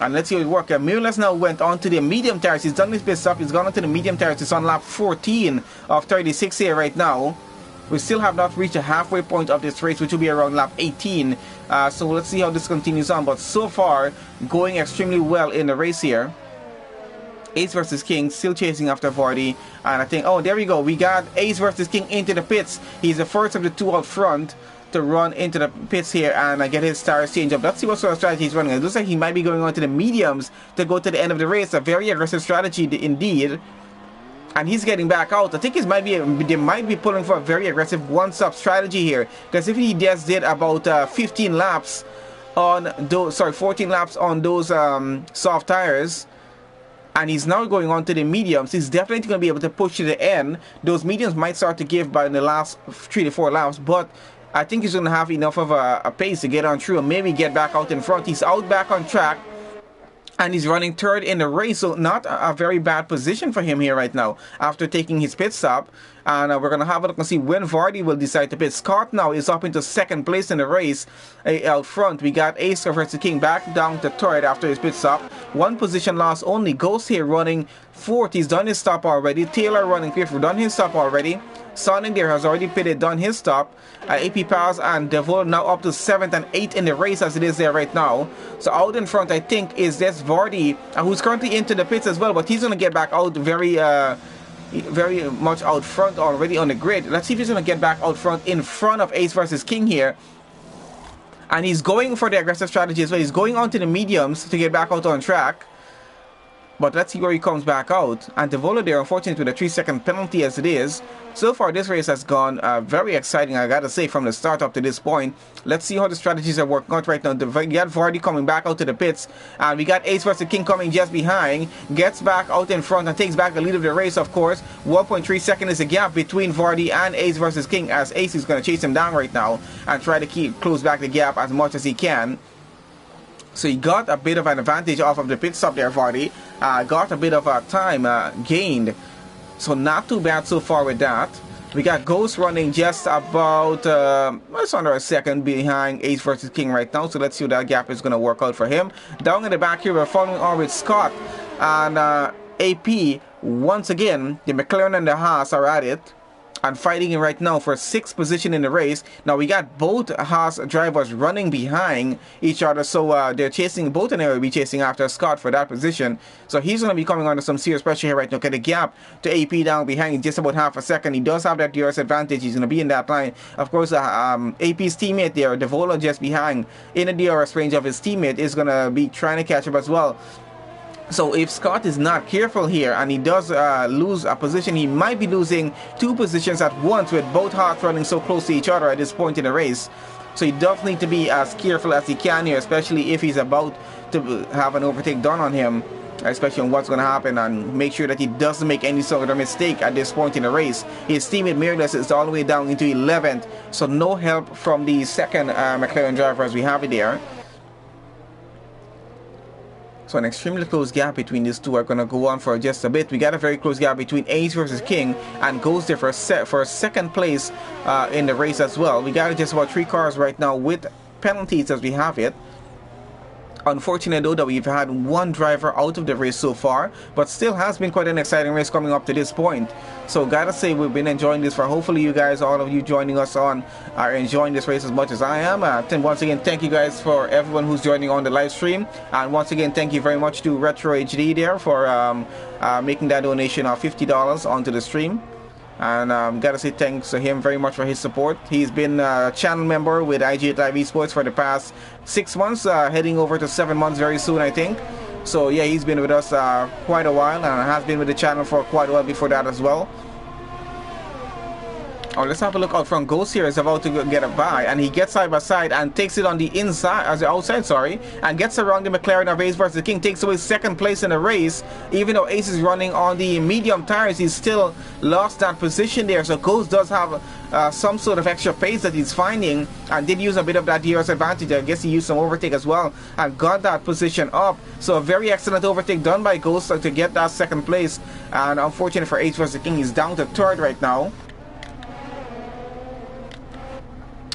And let's see how it works. Mueller's now went on to the medium tires. He's done his pit stop. He's gone on to the medium tires. It's on lap 14 of 36 here right now. We still have not reached the halfway point of this race, which will be around lap 18. So let's see how this continues on. But so far, going extremely well in the race here. Ace versus King still chasing after Vardy. And I think, oh, there we go. We got Ace versus King into the pits. He's the first of the two out front to run into the pits here and get his tires changed up. Let's see what sort of strategy he's running. It looks like he might be going on to the mediums to go to the end of the race. A very aggressive strategy indeed. And he's getting back out. I think they might be pulling for a very aggressive one-stop strategy here. Because if he just did about 15 laps on those, 14 laps on those soft tires, and he's now going on to the mediums, he's definitely going to be able to push to the end. Those mediums might start to give by the last 3 to 4 laps, but I think he's going to have enough of a pace to get on through and maybe get back out in front. He's out back on track. And he's running third in the race, so not a very bad position for him here right now after taking his pit stop. And we're going to have a look and see when Vardy will decide to pit. Scott now is up into second place in the race out front. We got Ace versus King back down to third after his pit stop. One position loss only. Ghost here running fourth. He's done his stop already. Taylor running fifth. Done his stop already. Sonic there has already pitted, done his stop. AP Pals and Devil now up to 7th and 8th in the race as it is there right now. So out in front, I think, is this Vardy, who's currently into the pits as well, but he's going to get back out very much out front already on the grid. Let's see if he's going to get back out front in front of Ace versus King here. And he's going for the aggressive strategy as well. He's going on to the mediums to get back out on track. But let's see where he comes back out. And Devola there, unfortunately, with a 3-second penalty as it is. So far, this race has gone very exciting, I gotta say, from the start up to this point. Let's see how the strategies are working out right now. We got Vardy coming back out to the pits. And we got Ace versus King coming just behind. Gets back out in front and takes back the lead of the race, of course. 1.3 seconds is the gap between Vardy and Ace versus King, as Ace is going to chase him down right now and try to close back the gap as much as he can. So he got a bit of an advantage off of the pit stop there, Vardy. Got a bit of time gained. So not too bad so far with that. We got Ghost running just about just under a second behind Ace versus King right now. So let's see what that gap is going to work out for him. Down in the back here, we're following on with Scott and AP. Once again, the McLaren and the Haas are at it and fighting right now for 6th position in the race. Now we got both Haas drivers running behind each other, so they're chasing, both of them will be chasing after Scott for that position. So he's going to be coming under some serious pressure here right now. Okay, the gap to AP down behind just about half a second. He does have that DRS advantage. He's going to be in that line. Of course, AP's teammate there, Devola, just behind in the DRS range of his teammate, is going to be trying to catch up as well. So if Scott is not careful here and he does lose a position, he might be losing 2 positions at once with both Hearts running so close to each other at this point in the race. So he does need to be as careful as he can here, especially if he's about to have an overtake done on him, especially on what's going to happen, and make sure that he doesn't make any sort of mistake at this point in the race. His teammate Mirrorless is all the way down into 11th, so no help from the second McLaren driver as we have it there. So an extremely close gap between these two are going to go on for just a bit. We got a very close gap between Ace versus King, and goes there for a second place in the race as well. We got just about 3 cars right now with penalties as we have it. Unfortunate though that we've had 1 driver out of the race so far, but still has been quite an exciting race coming up to this point. So gotta say, we've been enjoying this. For hopefully you guys, all of you joining us on, are enjoying this race as much as I am. Once again, thank you guys for everyone who's joining on the live stream, and once again, thank you very much to Retro HD there for making that donation of $50 onto the stream. And gotta say thanks to him very much for his support. He's been a channel member with IG Live Esports for the past 6 months, heading over to 7 months very soon, I think. So yeah, he's been with us quite a while, and has been with the channel for quite a while before that as well. Oh, let's have a look out front. Ghost here is about to get a by, and he gets side by side and takes it on the inside, as the outside, sorry, and gets around the McLaren of Ace versus King, takes away 2nd place in the race. Even though Ace is running on the medium tires, he's still lost that position there. So Ghost does have some sort of extra pace that he's finding, and did use a bit of that DRS advantage. I guess he used some overtake as well and got that position up. So a very excellent overtake done by Ghost to get that 2nd place. And unfortunate for Ace versus King, he's down to 3rd right now.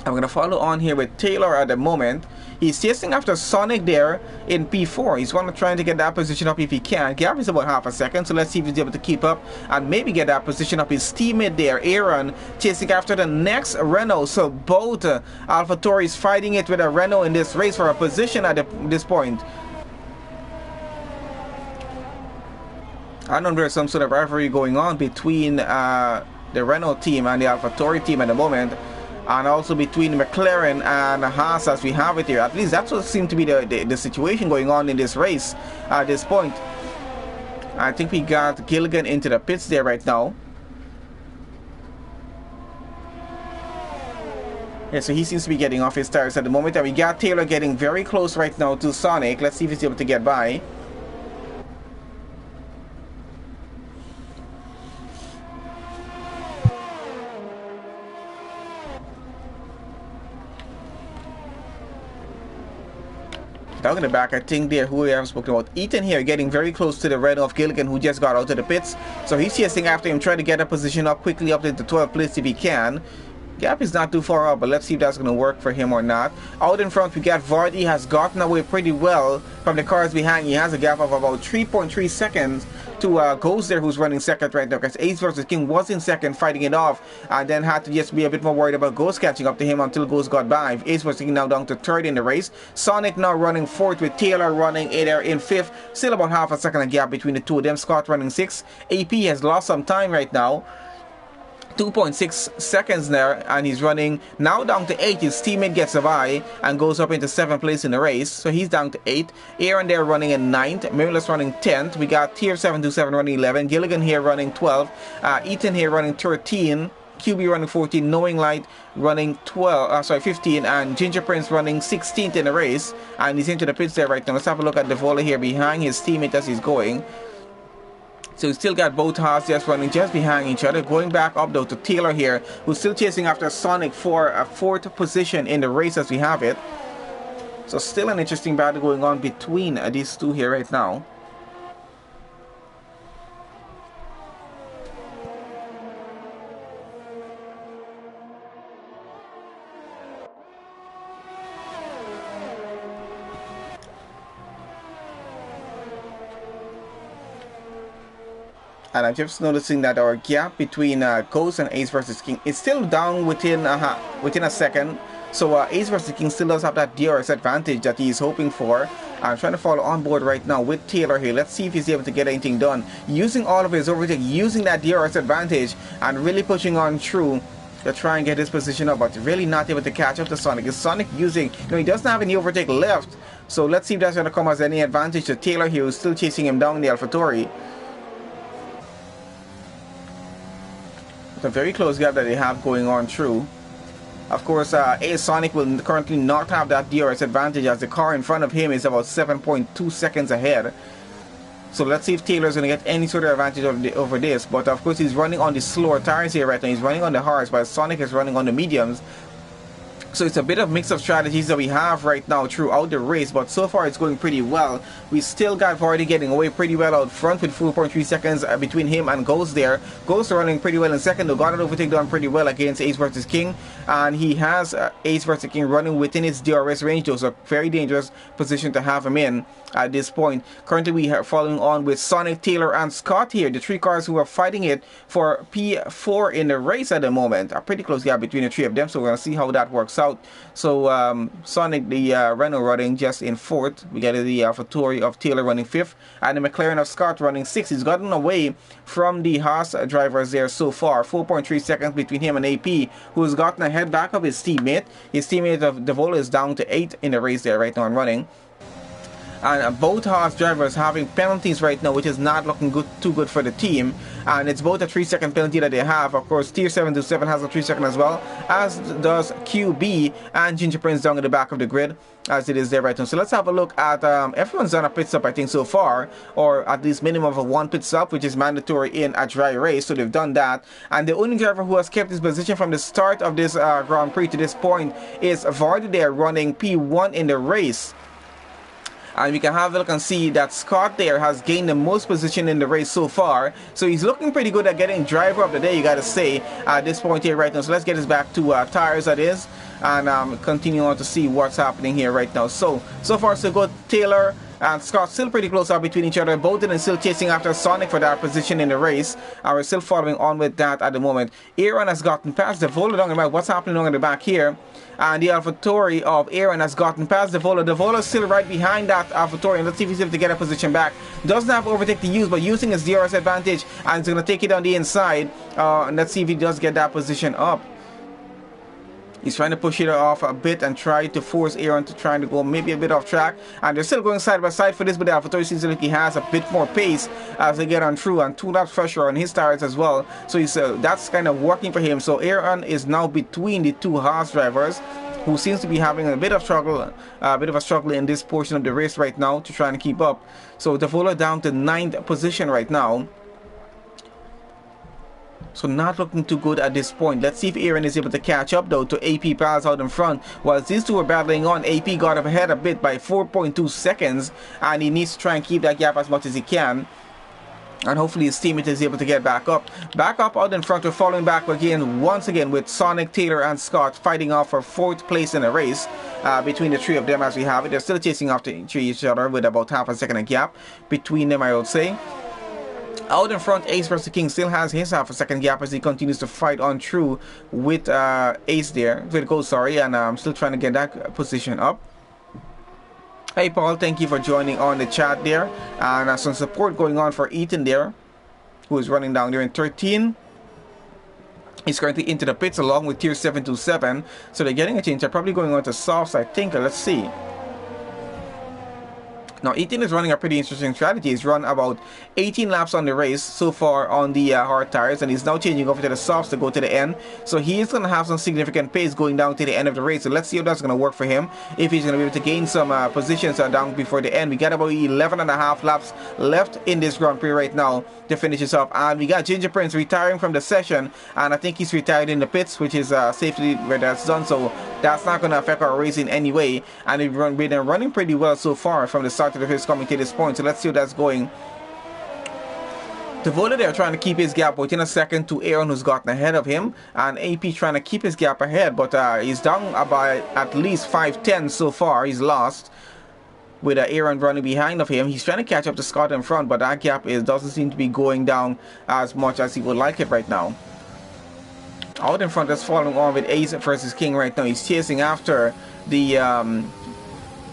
I'm going to follow on here with Taylor at the moment. He's chasing after Sonic there in P4. He's trying to get that position up if he can. Gap is about half a second, so let's see if he's able to keep up and maybe get that position up. His teammate there, Aaron, chasing after the next Renault. So both APPF1 fighting it with a Renault in this race for a position at this point. I know there's some sort of rivalry going on between the Renault team and the APPF1 team at the moment, and also between McLaren and Haas as we have it here. At least that's what seemed to be the situation going on in this race at this point. I think we got Gilligan into the pits there right now. Yeah, so he seems to be getting off his tires at the moment, and we got Taylor getting very close right now to Sonic. Let's see if he's able to get by. Down in the back, I think there, who we have spoken about, Ethan here getting very close to the Renault of Gilligan, who just got out of the pits. So he's chasing after him, trying to get a position up quickly up into 12th place if he can. Gap is not too far up, but let's see if that's going to work for him or not. Out in front, we got Vardy has gotten away pretty well from the cars behind. He has a gap of about 3.3 seconds to Ghost there, who's running second right now, because Ace versus King was in second fighting it off, and then had to just be a bit more worried about Ghost catching up to him until Ghost got by. Ace versus King now down to third in the race. Sonic now running fourth with Taylor running there in fifth. Still about half a second of gap between the two of them. Scott running sixth. AP has lost some time right now. 2.6 seconds there, and he's running now down to 8. His teammate gets a bye and goes up into 7th place in the race, so he's down to 8. Aaron there running in 9th, Mirrorless running 10th. We got Tier 727 running 11, Gilligan here running 12, Ethan here running 13, QB running 14, Knowing Light running 15, and Ginger Prince running 16th in the race, and he's into the pits there right now. Let's have a look at the volley here behind his teammate as he's going. So we still got both Haas just running just behind each other. Going back up though to Taylor here, who's still chasing after Sonic for a 4th position in the race as we have it. So still an interesting battle going on between these two here right now. And I'm just noticing that our gap between Ghost and Ace versus King is still down within a second. So Ace versus King still does have that DRS advantage that he's hoping for. I'm trying to follow on board right now with Taylor here. Let's see if he's able to get anything done. Using all of his overtake, using that DRS advantage, and really pushing on through to try and get his position up, but really not able to catch up to Sonic. Is Sonic using, he doesn't have any overtake left. So let's see if that's going to come as any advantage to Taylor here, who's still chasing him down in the APPF1. It's a very close gap that they have going on through. Of course, Sonic will currently not have that DRS advantage, as the car in front of him is about 7.2 seconds ahead. So let's see if Taylor's going to get any sort of advantage over this. But of course, he's running on the slower tires here right now. He's running on the hards, while Sonic is running on the mediums. So it's a bit of mix of strategies that we have right now throughout the race, but so far it's going pretty well. We still got Vardy getting away pretty well out front with 4.3 seconds between him and Ghost there. Ghost running pretty well in second, though got an overtake done pretty well against Ace versus King, and he has Ace versus King running within his DRS range, though, so a very dangerous position to have him in at this point. Currently we are following on with Sonic, Taylor, and Scott here, the three cars who are fighting it for P4 in the race at the moment. A pretty close gap between the three of them, so we're going to see how that works out. So Sonic, the Renault running just in 4th. We got the APPF1 of Taylor running 5th, and the McLaren of Scott running 6th. He's gotten away from the Haas drivers there so far. 4.3 seconds between him and AP, who's gotten ahead back of his teammate. His teammate of Devola is down to 8th in the race there right now and running. And both Haas drivers having penalties right now, which is not looking too good for the team. And it's both a 3-second penalty that they have. Of course, Tier 727 has a 3-second as well, as does QB and Ginger Prince down in the back of the grid, as it is there right now. So let's have a look at, everyone's done a pit stop, I think, so far, or at least minimum of a 1 pit stop, which is mandatory in a dry race. So they've done that. And the only driver who has kept his position from the start of this Grand Prix to this point is Vardy there, running P1 in the race. And we can have a look and see that Scott there has gained the most position in the race so far. So he's looking pretty good at getting driver of the day, you got to say, at this point here right now. So let's get this back to tires, that is, and continue on to see what's happening here right now. So far so good. Taylor and Scott still pretty close out between each other. Both of them still chasing after Sonic for that position in the race. And we're still following on with that at the moment. Aaron has gotten past the Vola down the back. What's happening on the back here? And the APPF1 of Aaron has gotten past the Vola. The Vola is still right behind that APPF1. And let's see if he's able to get a position back. Doesn't have to overtake the use, but using his DRS advantage. And he's going to take it on the inside. And let's see if he does get that position up. He's trying to push it off a bit and try to force Aaron to try to go maybe a bit off track. And they're still going side by side for this, but the APPF1 seems like he has a bit more pace as they get on through, and 2 laps pressure on his tires as well. So he's that's kind of working for him. So Aaron is now between the 2 Haas drivers, who seems to be having a bit of a struggle in this portion of the race right now to try and keep up. So the Vola down to 9th position right now. So not looking too good at this point. Let's see if Aaron is able to catch up though to AP Pals out in front. While these two are battling on, AP got ahead a bit by 4.2 seconds, and he needs to try and keep that gap as much as he can. And hopefully his teammate is able to get back up. Back up out in front. We're falling back again, once again, with Sonic, Taylor, and Scott fighting off for 4th place in the race between the 3 of them as we have it. They're still chasing after each other with about half a second of gap between them, I would say. Out in front, Ace vs. King still has his half a second gap as he continues to fight on through with Ace there. With Gold, sorry, and I'm still trying to get that position up. Hey Paul, thank you for joining on the chat there. And some support going on for Ethan there, who is running down there in 13. He's currently into the pits along with tier 727. So they're getting a change. They're probably going on to softs, I think. Let's see. Now, Ethan is running a pretty interesting strategy. He's run about 18 laps on the race so far on the hard tires, and he's now changing over to the softs to go to the end. So he is going to have some significant pace going down to the end of the race. So let's see if that's going to work for him, if he's going to be able to gain some positions down before the end. We got about 11.5 laps left in this Grand Prix right now to finish this up. And we got Ginger Prince retiring from the session, and I think he's retired in the pits, which is safely where that's done. So that's not going to affect our race in any way. And we've been running pretty well so far from the start of the race coming to this point. So let's see how that's going. Devoted there trying to keep his gap within a second to Aaron, who's gotten ahead of him, and AP trying to keep his gap ahead, but he's down by at least 5/10 so far. He's lost with Aaron running behind of him. He's trying to catch up to Scott in front, but that gap doesn't seem to be going down as much as he would like it right now. Out in front, that's following on with Ace versus King right now. He's chasing after the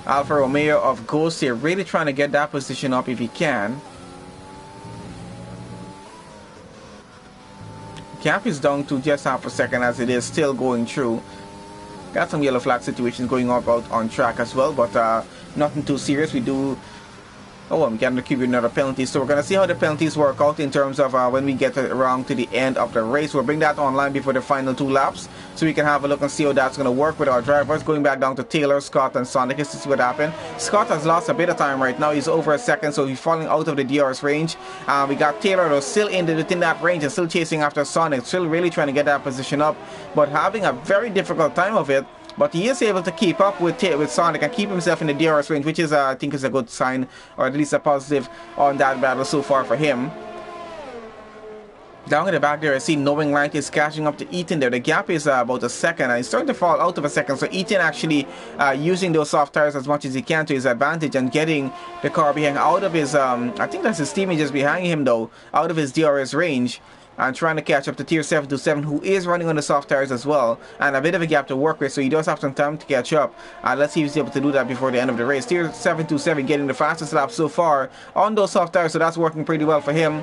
Alfa Romeo of Ghost here, really trying to get that position up if he can. Gap is down to just half a second as it is still going through. Got some yellow flag situations going on out on track as well, but nothing too serious. We do... Oh, I'm getting to give you another penalty. So we're going to see how the penalties work out in terms of when we get around to the end of the race. We'll bring that online before the final 2 laps, so we can have a look and see how that's going to work with our drivers. Going back down to Taylor, Scott, and Sonic just to see what happened. Scott has lost a bit of time right now. He's over a second, so he's falling out of the DRS range. We got Taylor, though, still within that range and still chasing after Sonic. Still really trying to get that position up, but having a very difficult time of it. But he is able to keep up with Sonic and keep himself in the DRS range, which is, I think, is a good sign, or at least a positive on that battle so far for him. Down in the back there, I see Knowing Light is catching up to Ethan there. The gap is about a second, and he's starting to fall out of a second. So Ethan actually using those soft tires as much as he can to his advantage and getting the car behind out of his, I think that's his teammate just behind him though, out of his DRS range. And trying to catch up to tier 727, who is running on the soft tires as well, and a bit of a gap to work with, so he does have some time to catch up. Let's see if he's able to do that before the end of the race. Tier 727 getting the fastest lap so far on those soft tires, so that's working pretty well for him.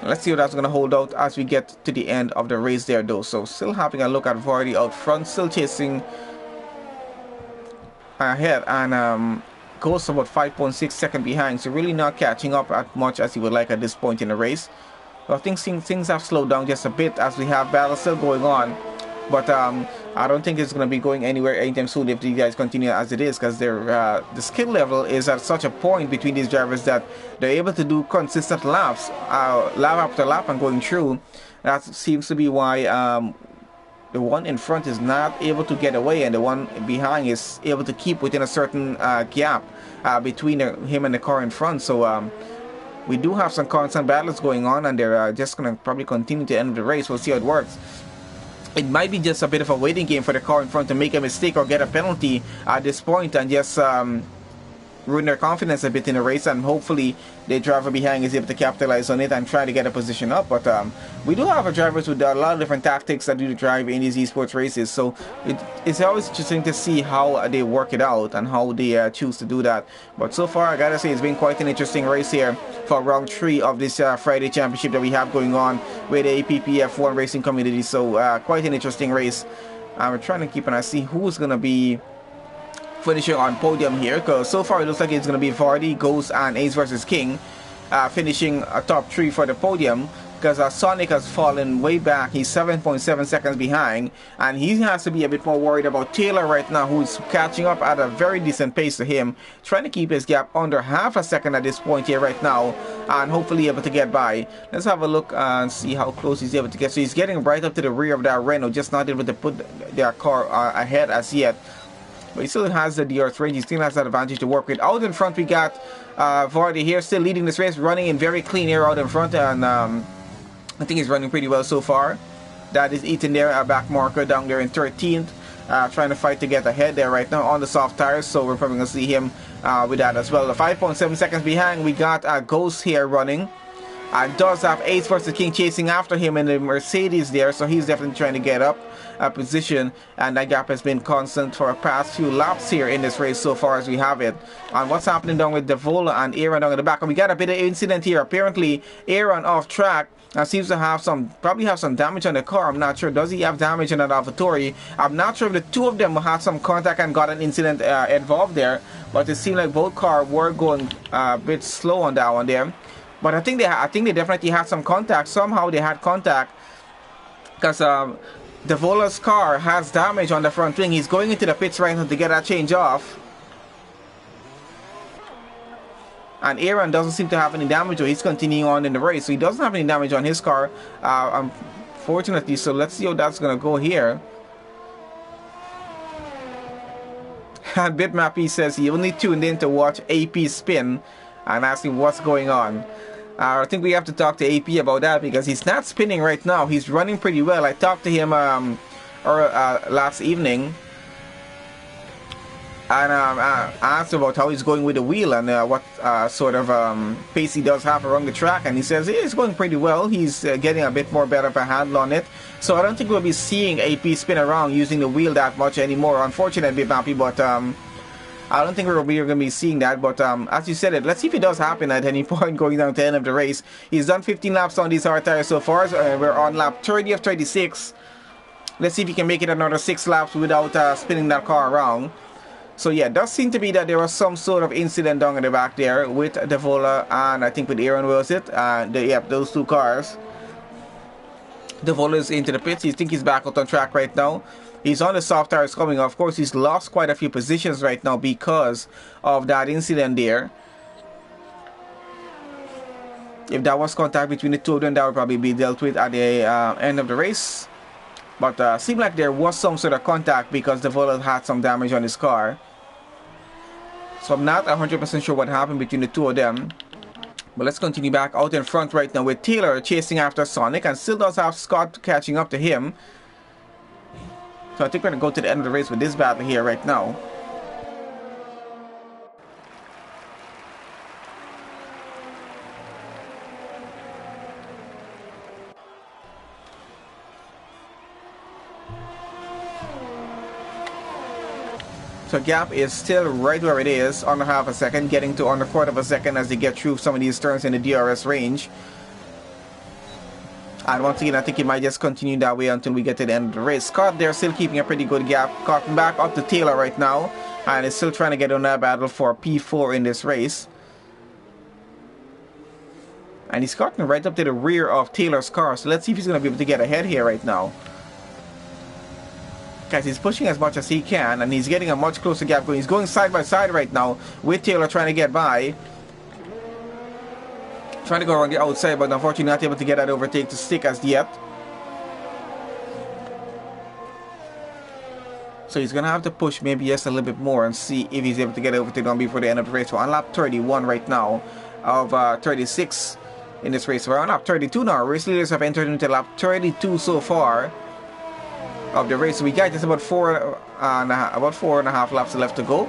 Let's see how that's going to hold out as we get to the end of the race there though. So still having a look at Vardy out front, still chasing ahead, and goes about 5.6 seconds behind, so really not catching up as much as he would like at this point in the race. I think things have slowed down just a bit as we have battles still going on, but I don't think it's going to be going anywhere anytime soon if these guys continue as it is, because the skill level is at such a point between these drivers that they're able to do consistent laps, lap after lap and going through. That seems to be why the one in front is not able to get away, and the one behind is able to keep within a certain gap between him and the car in front. So we do have some constant battles going on, and they're just going to probably continue to end the race. We'll see how it works. It might be just a bit of a waiting game for the car in front to make a mistake or get a penalty at this point and just ruin their confidence a bit in the race, and hopefully the driver behind is able to capitalize on it and try to get a position up. But we do have drivers with a lot of different tactics that do the drive in these esports races, so it's always interesting to see how they work it out and how they choose to do that. But so far, I gotta say, it's been quite an interesting race here for round 3 of this Friday championship that we have going on with the APPF1 racing community. So quite an interesting race. We're trying to keep an eye, see who's gonna be finishing on podium here, because so far it looks like it's going to be Vardy, Ghost, and Ace versus King finishing a top 3 for the podium, because Sonic has fallen way back. He's 7.7 seconds behind, and he has to be a bit more worried about Taylor right now, who's catching up at a very decent pace to him, trying to keep his gap under half a second at this point here right now, and hopefully able to get by. Let's have a look and see how close he's able to get. So he's getting right up to the rear of that Renault, just not able to put their car ahead as yet. But he still has the DRS range. He still has that advantage to work with. Out in front, we got Vardy here, still leading this race, running in very clean air out in front. And I think he's running pretty well so far. That is Ethan there, a back marker down there in 13th. Trying to fight to get ahead there right now on the soft tires. So we're probably going to see him with that as well. 5.7 seconds behind, we got Ghost here running. Does have Ace versus King chasing after him in the Mercedes there, so he's definitely trying to get up a position, and that gap has been constant for the past few laps here in this race so far as we have it. And what's happening down with Devola and Aaron down in the back, and we got a bit of incident here. Apparently Aaron off track seems to have probably have some damage on the car. I'm not sure. Does he have damage on that AlphaTauri? I'm not sure if the two of them had some contact and got an incident involved there, but it seemed like both cars were going a bit slow on that one there. But I think they definitely had some contact. Somehow they had contact, because Devola's car has damage on the front wing. He's going into the pits right now to get that change off. And Aaron doesn't seem to have any damage, or he's continuing on in the race. So he doesn't have any damage on his car, unfortunately. So let's see how that's going to go here. And Bitmappy says he only tuned in to watch AP spin and asking what's going on. I think we have to talk to AP about that, because he's not spinning right now. He's running pretty well. I talked to him last evening, and I asked about how he's going with the wheel and what sort of pace he does have around the track, and he says he's going pretty well. He's getting a bit more better of a handle on it. So I don't think we'll be seeing AP spin around using the wheel that much anymore, unfortunately, Bitmappy, but I don't think we're going to be seeing that. But as you said it, let's see if it does happen at any point going down to the end of the race. He's done 15 laps on these hard tires so far. So, we're on lap 30 of 36. Let's see if he can make it another 6 laps without spinning that car around. So yeah, it does seem to be that there was some sort of incident down in the back there with Devola and I think with Aaron, was it? Yep, those two cars. Devola is into the pits. I think he's back out on track right now. He's on the soft tires coming. Of course, he's lost quite a few positions right now because of that incident there. If that was contact between the two of them, that would probably be dealt with at the end of the race. But seemed like there was some sort of contact because the Devola had some damage on his car. So I'm not 100% sure what happened between the two of them. But let's continue back out in front right now with Taylor chasing after Sonic, and still does have Scott catching up to him. So I think we're going to go to the end of the race with this battle here right now. So gap is still right where it is, under half a second, getting to under quarter of a second as they get through some of these turns in the DRS range. And once again, I think it might just continue that way until we get to the end of the race. Scott there still keeping a pretty good gap. Cutting back up to Taylor right now. And is still trying to get on that battle for P4 in this race. And he's cutting right up to the rear of Taylor's car. So let's see if he's going to be able to get ahead here right now. Guys, he's pushing as much as he can. And he's getting a much closer gap going. He's going side by side right now with Taylor trying to get by. Trying to go around the outside, but unfortunately not able to get that overtake to stick as yet. So he's going to have to push maybe just a little bit more and see if he's able to get overtaken on before the end of the race. So on lap 31 right now of 36 in this race. We're on lap 32 now. Race leaders have entered into lap 32 so far of the race. So we got just about four and a half laps left to go.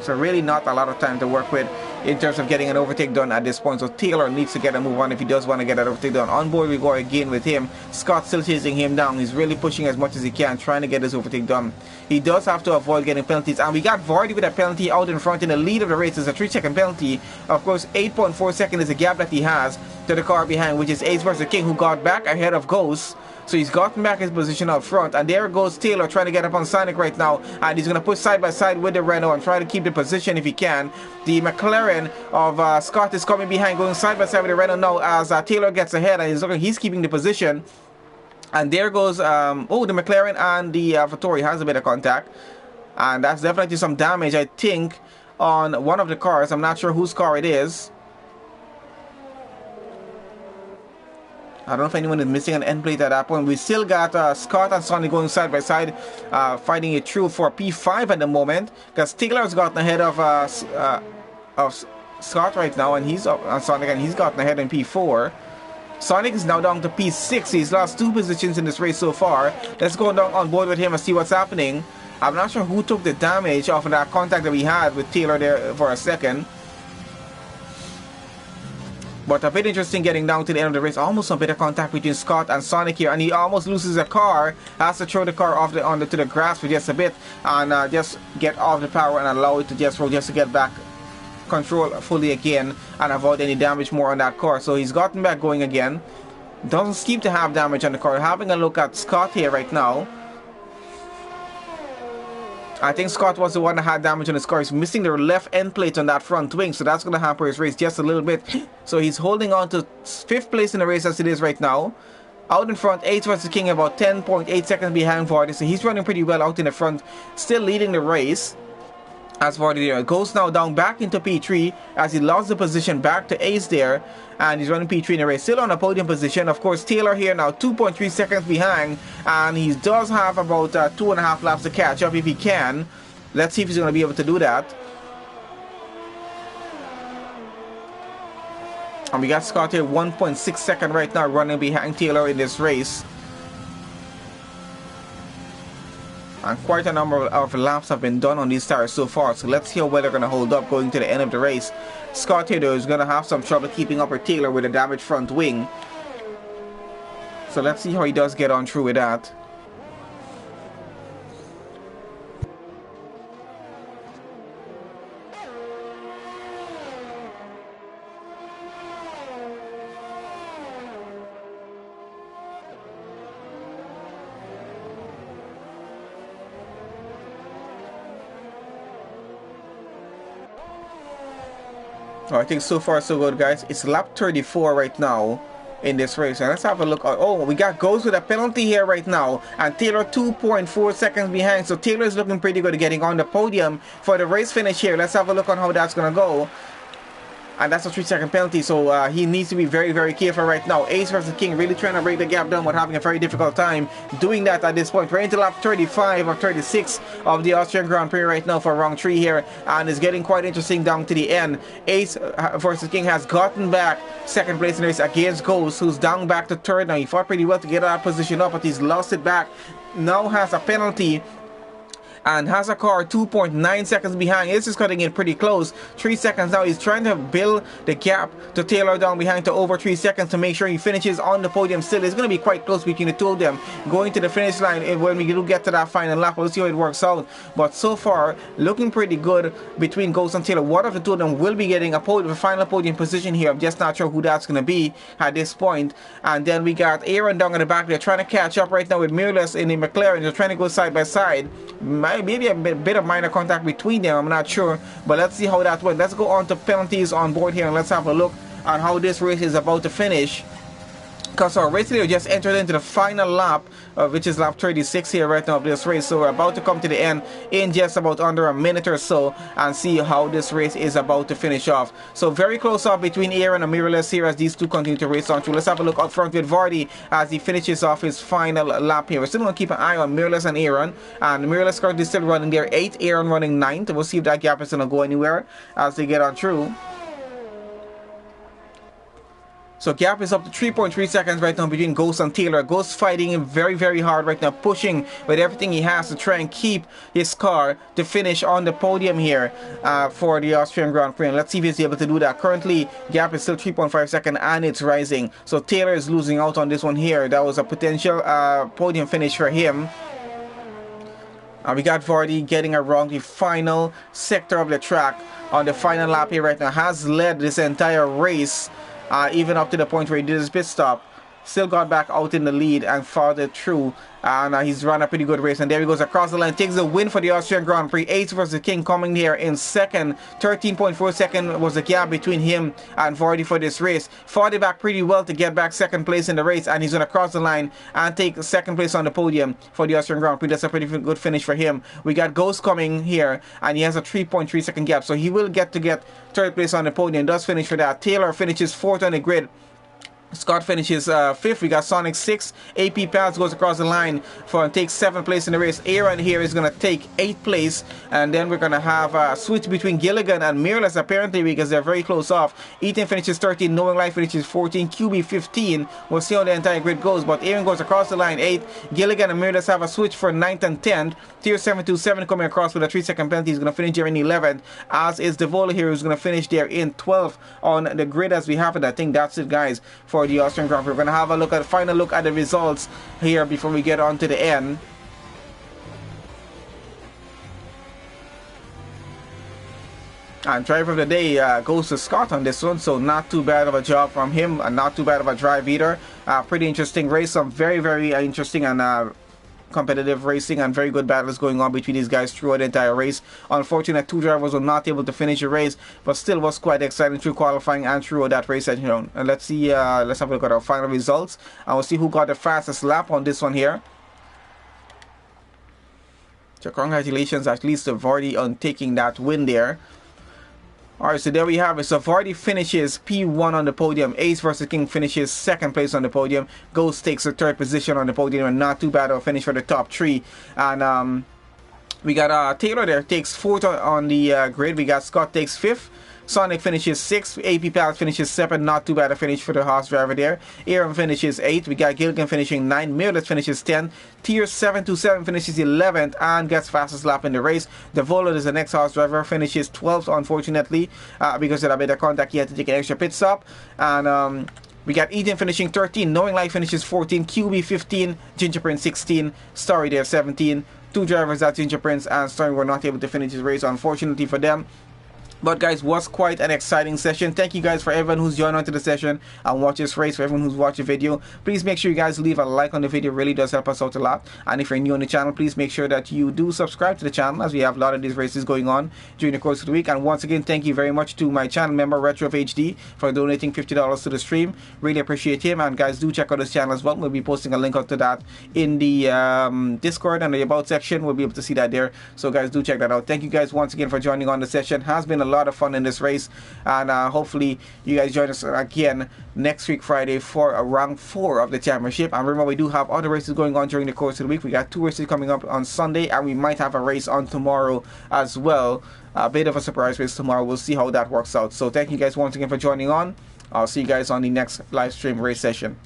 So really not a lot of time to work with in terms of getting an overtake done at this point. So Taylor needs to get a move on if he does want to get an overtake done. On board we go again with him. Scott still chasing him down. He's really pushing as much as he can, trying to get his overtake done. He does have to avoid getting penalties. And we got Vardy with a penalty out in front in the lead of the race. It's a 3-second penalty. Of course, 8.4 seconds is the gap that he has to the car behind, which is Ace versus King, who got back ahead of Ghost. So he's gotten back his position up front, and there goes Taylor trying to get up on Sonic right now, and he's going to push side by side with the Renault and try to keep the position if he can. The McLaren of Scott is coming behind, going side by side with the Renault now as Taylor gets ahead, and he's keeping the position. And there goes, the McLaren and the Vittori has a bit of contact, and that's definitely some damage, I think, on one of the cars. I'm not sure whose car it is. I don't know if anyone is missing an end plate at that point. We still got Scott and Sonny going side by side, fighting it through for P5 at the moment, because Taylor's gotten ahead of Scott right now, and he's up on Sonic, and he's gotten ahead in P4. Sonic is now down to P6. He's lost 2 positions in this race so far. Let's go down on board with him and see what's happening. I'm not sure who took the damage off of that contact that we had with Taylor there for a second. But a bit interesting getting down to the end of the race. Almost a bit of contact between Scott and Sonic here, and he almost loses a car. Has to throw the car off to the grass for just a bit, and just get off the power and allow it to just roll, just to get back control fully again and avoid any damage more on that car. So he's gotten back going again. Doesn't seem to have damage on the car. Having a look at Scott here right now. I think Scott was the one that had damage on his car. He's missing the left end plate on that front wing, so that's going to hamper his race just a little bit. So he's holding on to 5th place in the race as it is right now. Out in front, Ace versus King, about 10.8 seconds behind Vardy, so he's running pretty well out in the front, still leading the race. As Vardy there goes now down back into P3 as he lost the position back to Ace there, and he's running P3 in the race, still on a podium position. Of course, Taylor here now 2.3 seconds behind, and he does have about 2.5 laps to catch up if he can. Let's see if he's going to be able to do that. And we got Scott here 1.6 seconds right now running behind Taylor in this race. And quite a number of laps have been done on these tires so far, so let's see how well they're going to hold up going to the end of the race. Scott here though is going to have some trouble keeping up with Taylor with a damaged front wing. So let's see how he does get on through with that. I think so far so good, guys. It's lap 34 right now in this race, and let's have a look. Oh, we got Ghost with a penalty here right now, and Taylor 2.4 seconds behind, so Taylor is looking pretty good getting on the podium for the race finish here. Let's have a look on how that's gonna go. And that's a 3-second penalty, so he needs to be very, very careful right now. Ace versus King really trying to break the gap down, but having a very difficult time doing that at this point. We're into lap 35 or 36 of the Austrian Grand Prix right now for round 3 here, and it's getting quite interesting down to the end. Ace versus King has gotten back 2nd place in the race against Ghost, who's down back to 3rd now. He fought pretty well to get that position up, but he's lost it back. Now has a penalty and has a car 2.9 seconds behind. This is cutting in pretty close. 3 seconds now. He's trying to build the gap to Taylor down behind to over 3 seconds to make sure he finishes on the podium still. It's going to be quite close between the two of them going to the finish line when we do get to that final lap. We'll see how it works out. But so far, looking pretty good between Ghost and Taylor. One of the two of them will be getting a final podium position here. I'm just not sure who that's going to be at this point. And then we got Aaron down at the back. They're trying to catch up right now with Mirrorless in the McLaren. They're trying to go side by side. Maybe a bit of minor contact between them, I'm not sure, but let's see how that went. Let's go on to penalties on board here, and let's have a look on how this race is about to finish. because our race leader just entered into the final lap, which is lap 36 here right now of this race. So we're about to come to the end in just about under a minute or so and see how this race is about to finish off. So very close up between Aaron and Mirrorless here as these two continue to race on through. Let's have a look up front with Vardy as he finishes off his final lap here. We're still going to keep an eye on Mirrorless and Aaron, and Mirrorless currently still running there 8th, Aaron running 9th. We'll see if that gap is going to go anywhere as they get on through. So gap is up to 3.3 seconds right now between Ghost and Taylor. Ghost fighting him very, very hard right now, pushing with everything he has to try and keep his car to finish on the podium here for the Austrian Grand Prix. And let's see if he's able to do that. Currently, gap is still 3.5 seconds and it's rising. So Taylor is losing out on this one here. That was a potential podium finish for him. We got Vardy getting around the final sector of the track on the final lap here right now. Has led this entire race. Even up to the point where he did his pit stop, still got back out in the lead and farther through, and he's run a pretty good race. And there he goes across the line, takes the win for the Austrian Grand Prix. 8th was the King coming here in second. 13.4 seconds was the gap between him and Vardy for this race. Vardy back pretty well to get back second place in the race, and he's going to cross the line and take second place on the podium for the Austrian Grand Prix. That's a pretty good finish for him. We got Ghost coming here, and he has a 3.3 second gap, so he will get third place on the podium. Does finish for that. Taylor finishes 4th on the grid. Scott finishes 5th. We got Sonic 6th. APPF1 goes across the line and takes 7th place in the race. Aaron here is going to take 8th place. And then we're going to have a switch between Gilligan and Mirrorless apparently because they're very close off. Ethan finishes 13th. Knowing Life finishes 14th. QB 15. We'll see how the entire grid goes. But Aaron goes across the line 8th. Gilligan and Mirrorless have a switch for 9th and 10th. Tier 727 coming across with a 3-second penalty. He's going to finish there in 11th. As is Devola here who's going to finish there in 12th on the grid as we have it. I think that's it, guys, for the Austrian Grand Prix. We're going to have a final look at the results here before we get on to the end. And driver of the day goes to Scott on this one, so not too bad of a job from him and not too bad of a drive either. Pretty interesting race, some very, very interesting and competitive racing and very good battles going on between these guys throughout the entire race. Unfortunately, two drivers were not able to finish the race, but still was quite exciting through qualifying and throughout that race. And let's see, let's have a look at our final results, and we'll see who got the fastest lap on this one here. So congratulations at least to Vardy on taking that win there. Alright, so there we have it. So Vardy finishes P1 on the podium. Ace versus King finishes 2nd place on the podium. Ghost takes the 3rd position on the podium, and not too bad of a finish for the top 3. And we got Taylor there takes 4th on the grid. We got Scott takes 5th. Sonic finishes 6th. APPF1 finishes 7th. Not too bad a finish for the horse driver there. Aaron finishes 8th. We got Gilligan finishing 9th. Mirrorless finishes 10th. Tier 727 finishes 11th and gets fastest lap in the race. Devola is the next horse driver, finishes 12th, unfortunately, because of a bit of contact. He had to take an extra pit stop. And we got Eden finishing 13th. Knowing Life finishes 14th. QB 15th. Ginger Prince 16th. Story there 17th. Two drivers at Ginger Prince and Story were not able to finish this race, unfortunately for them. But guys, was quite an exciting session. Thank you guys for everyone who's joined onto the session and watched this race. For everyone who's watched the video, please make sure you guys leave a like on the video. It really does help us out a lot. And if you're new on the channel, please make sure that you do subscribe to the channel, as we have a lot of these races going on during the course of the week. And once again, thank you very much to my channel member Retro of HD for donating $50 to the stream. Really appreciate him. And guys, do check out his channel as well. We'll be posting a link out to that in the Discord and the About section. We'll be able to see that there. So guys, do check that out. Thank you guys once again for joining on the session. Has been a lot of fun in this race, and hopefully you guys join us again next week Friday for round 4 of the championship. And remember, we do have other races going on during the course of the week. We got 2 races coming up on Sunday, and we might have a race on tomorrow as well. A bit of a surprise race tomorrow. We'll see how that works out. So thank you guys once again for joining on. I'll see you guys on the next live stream race session.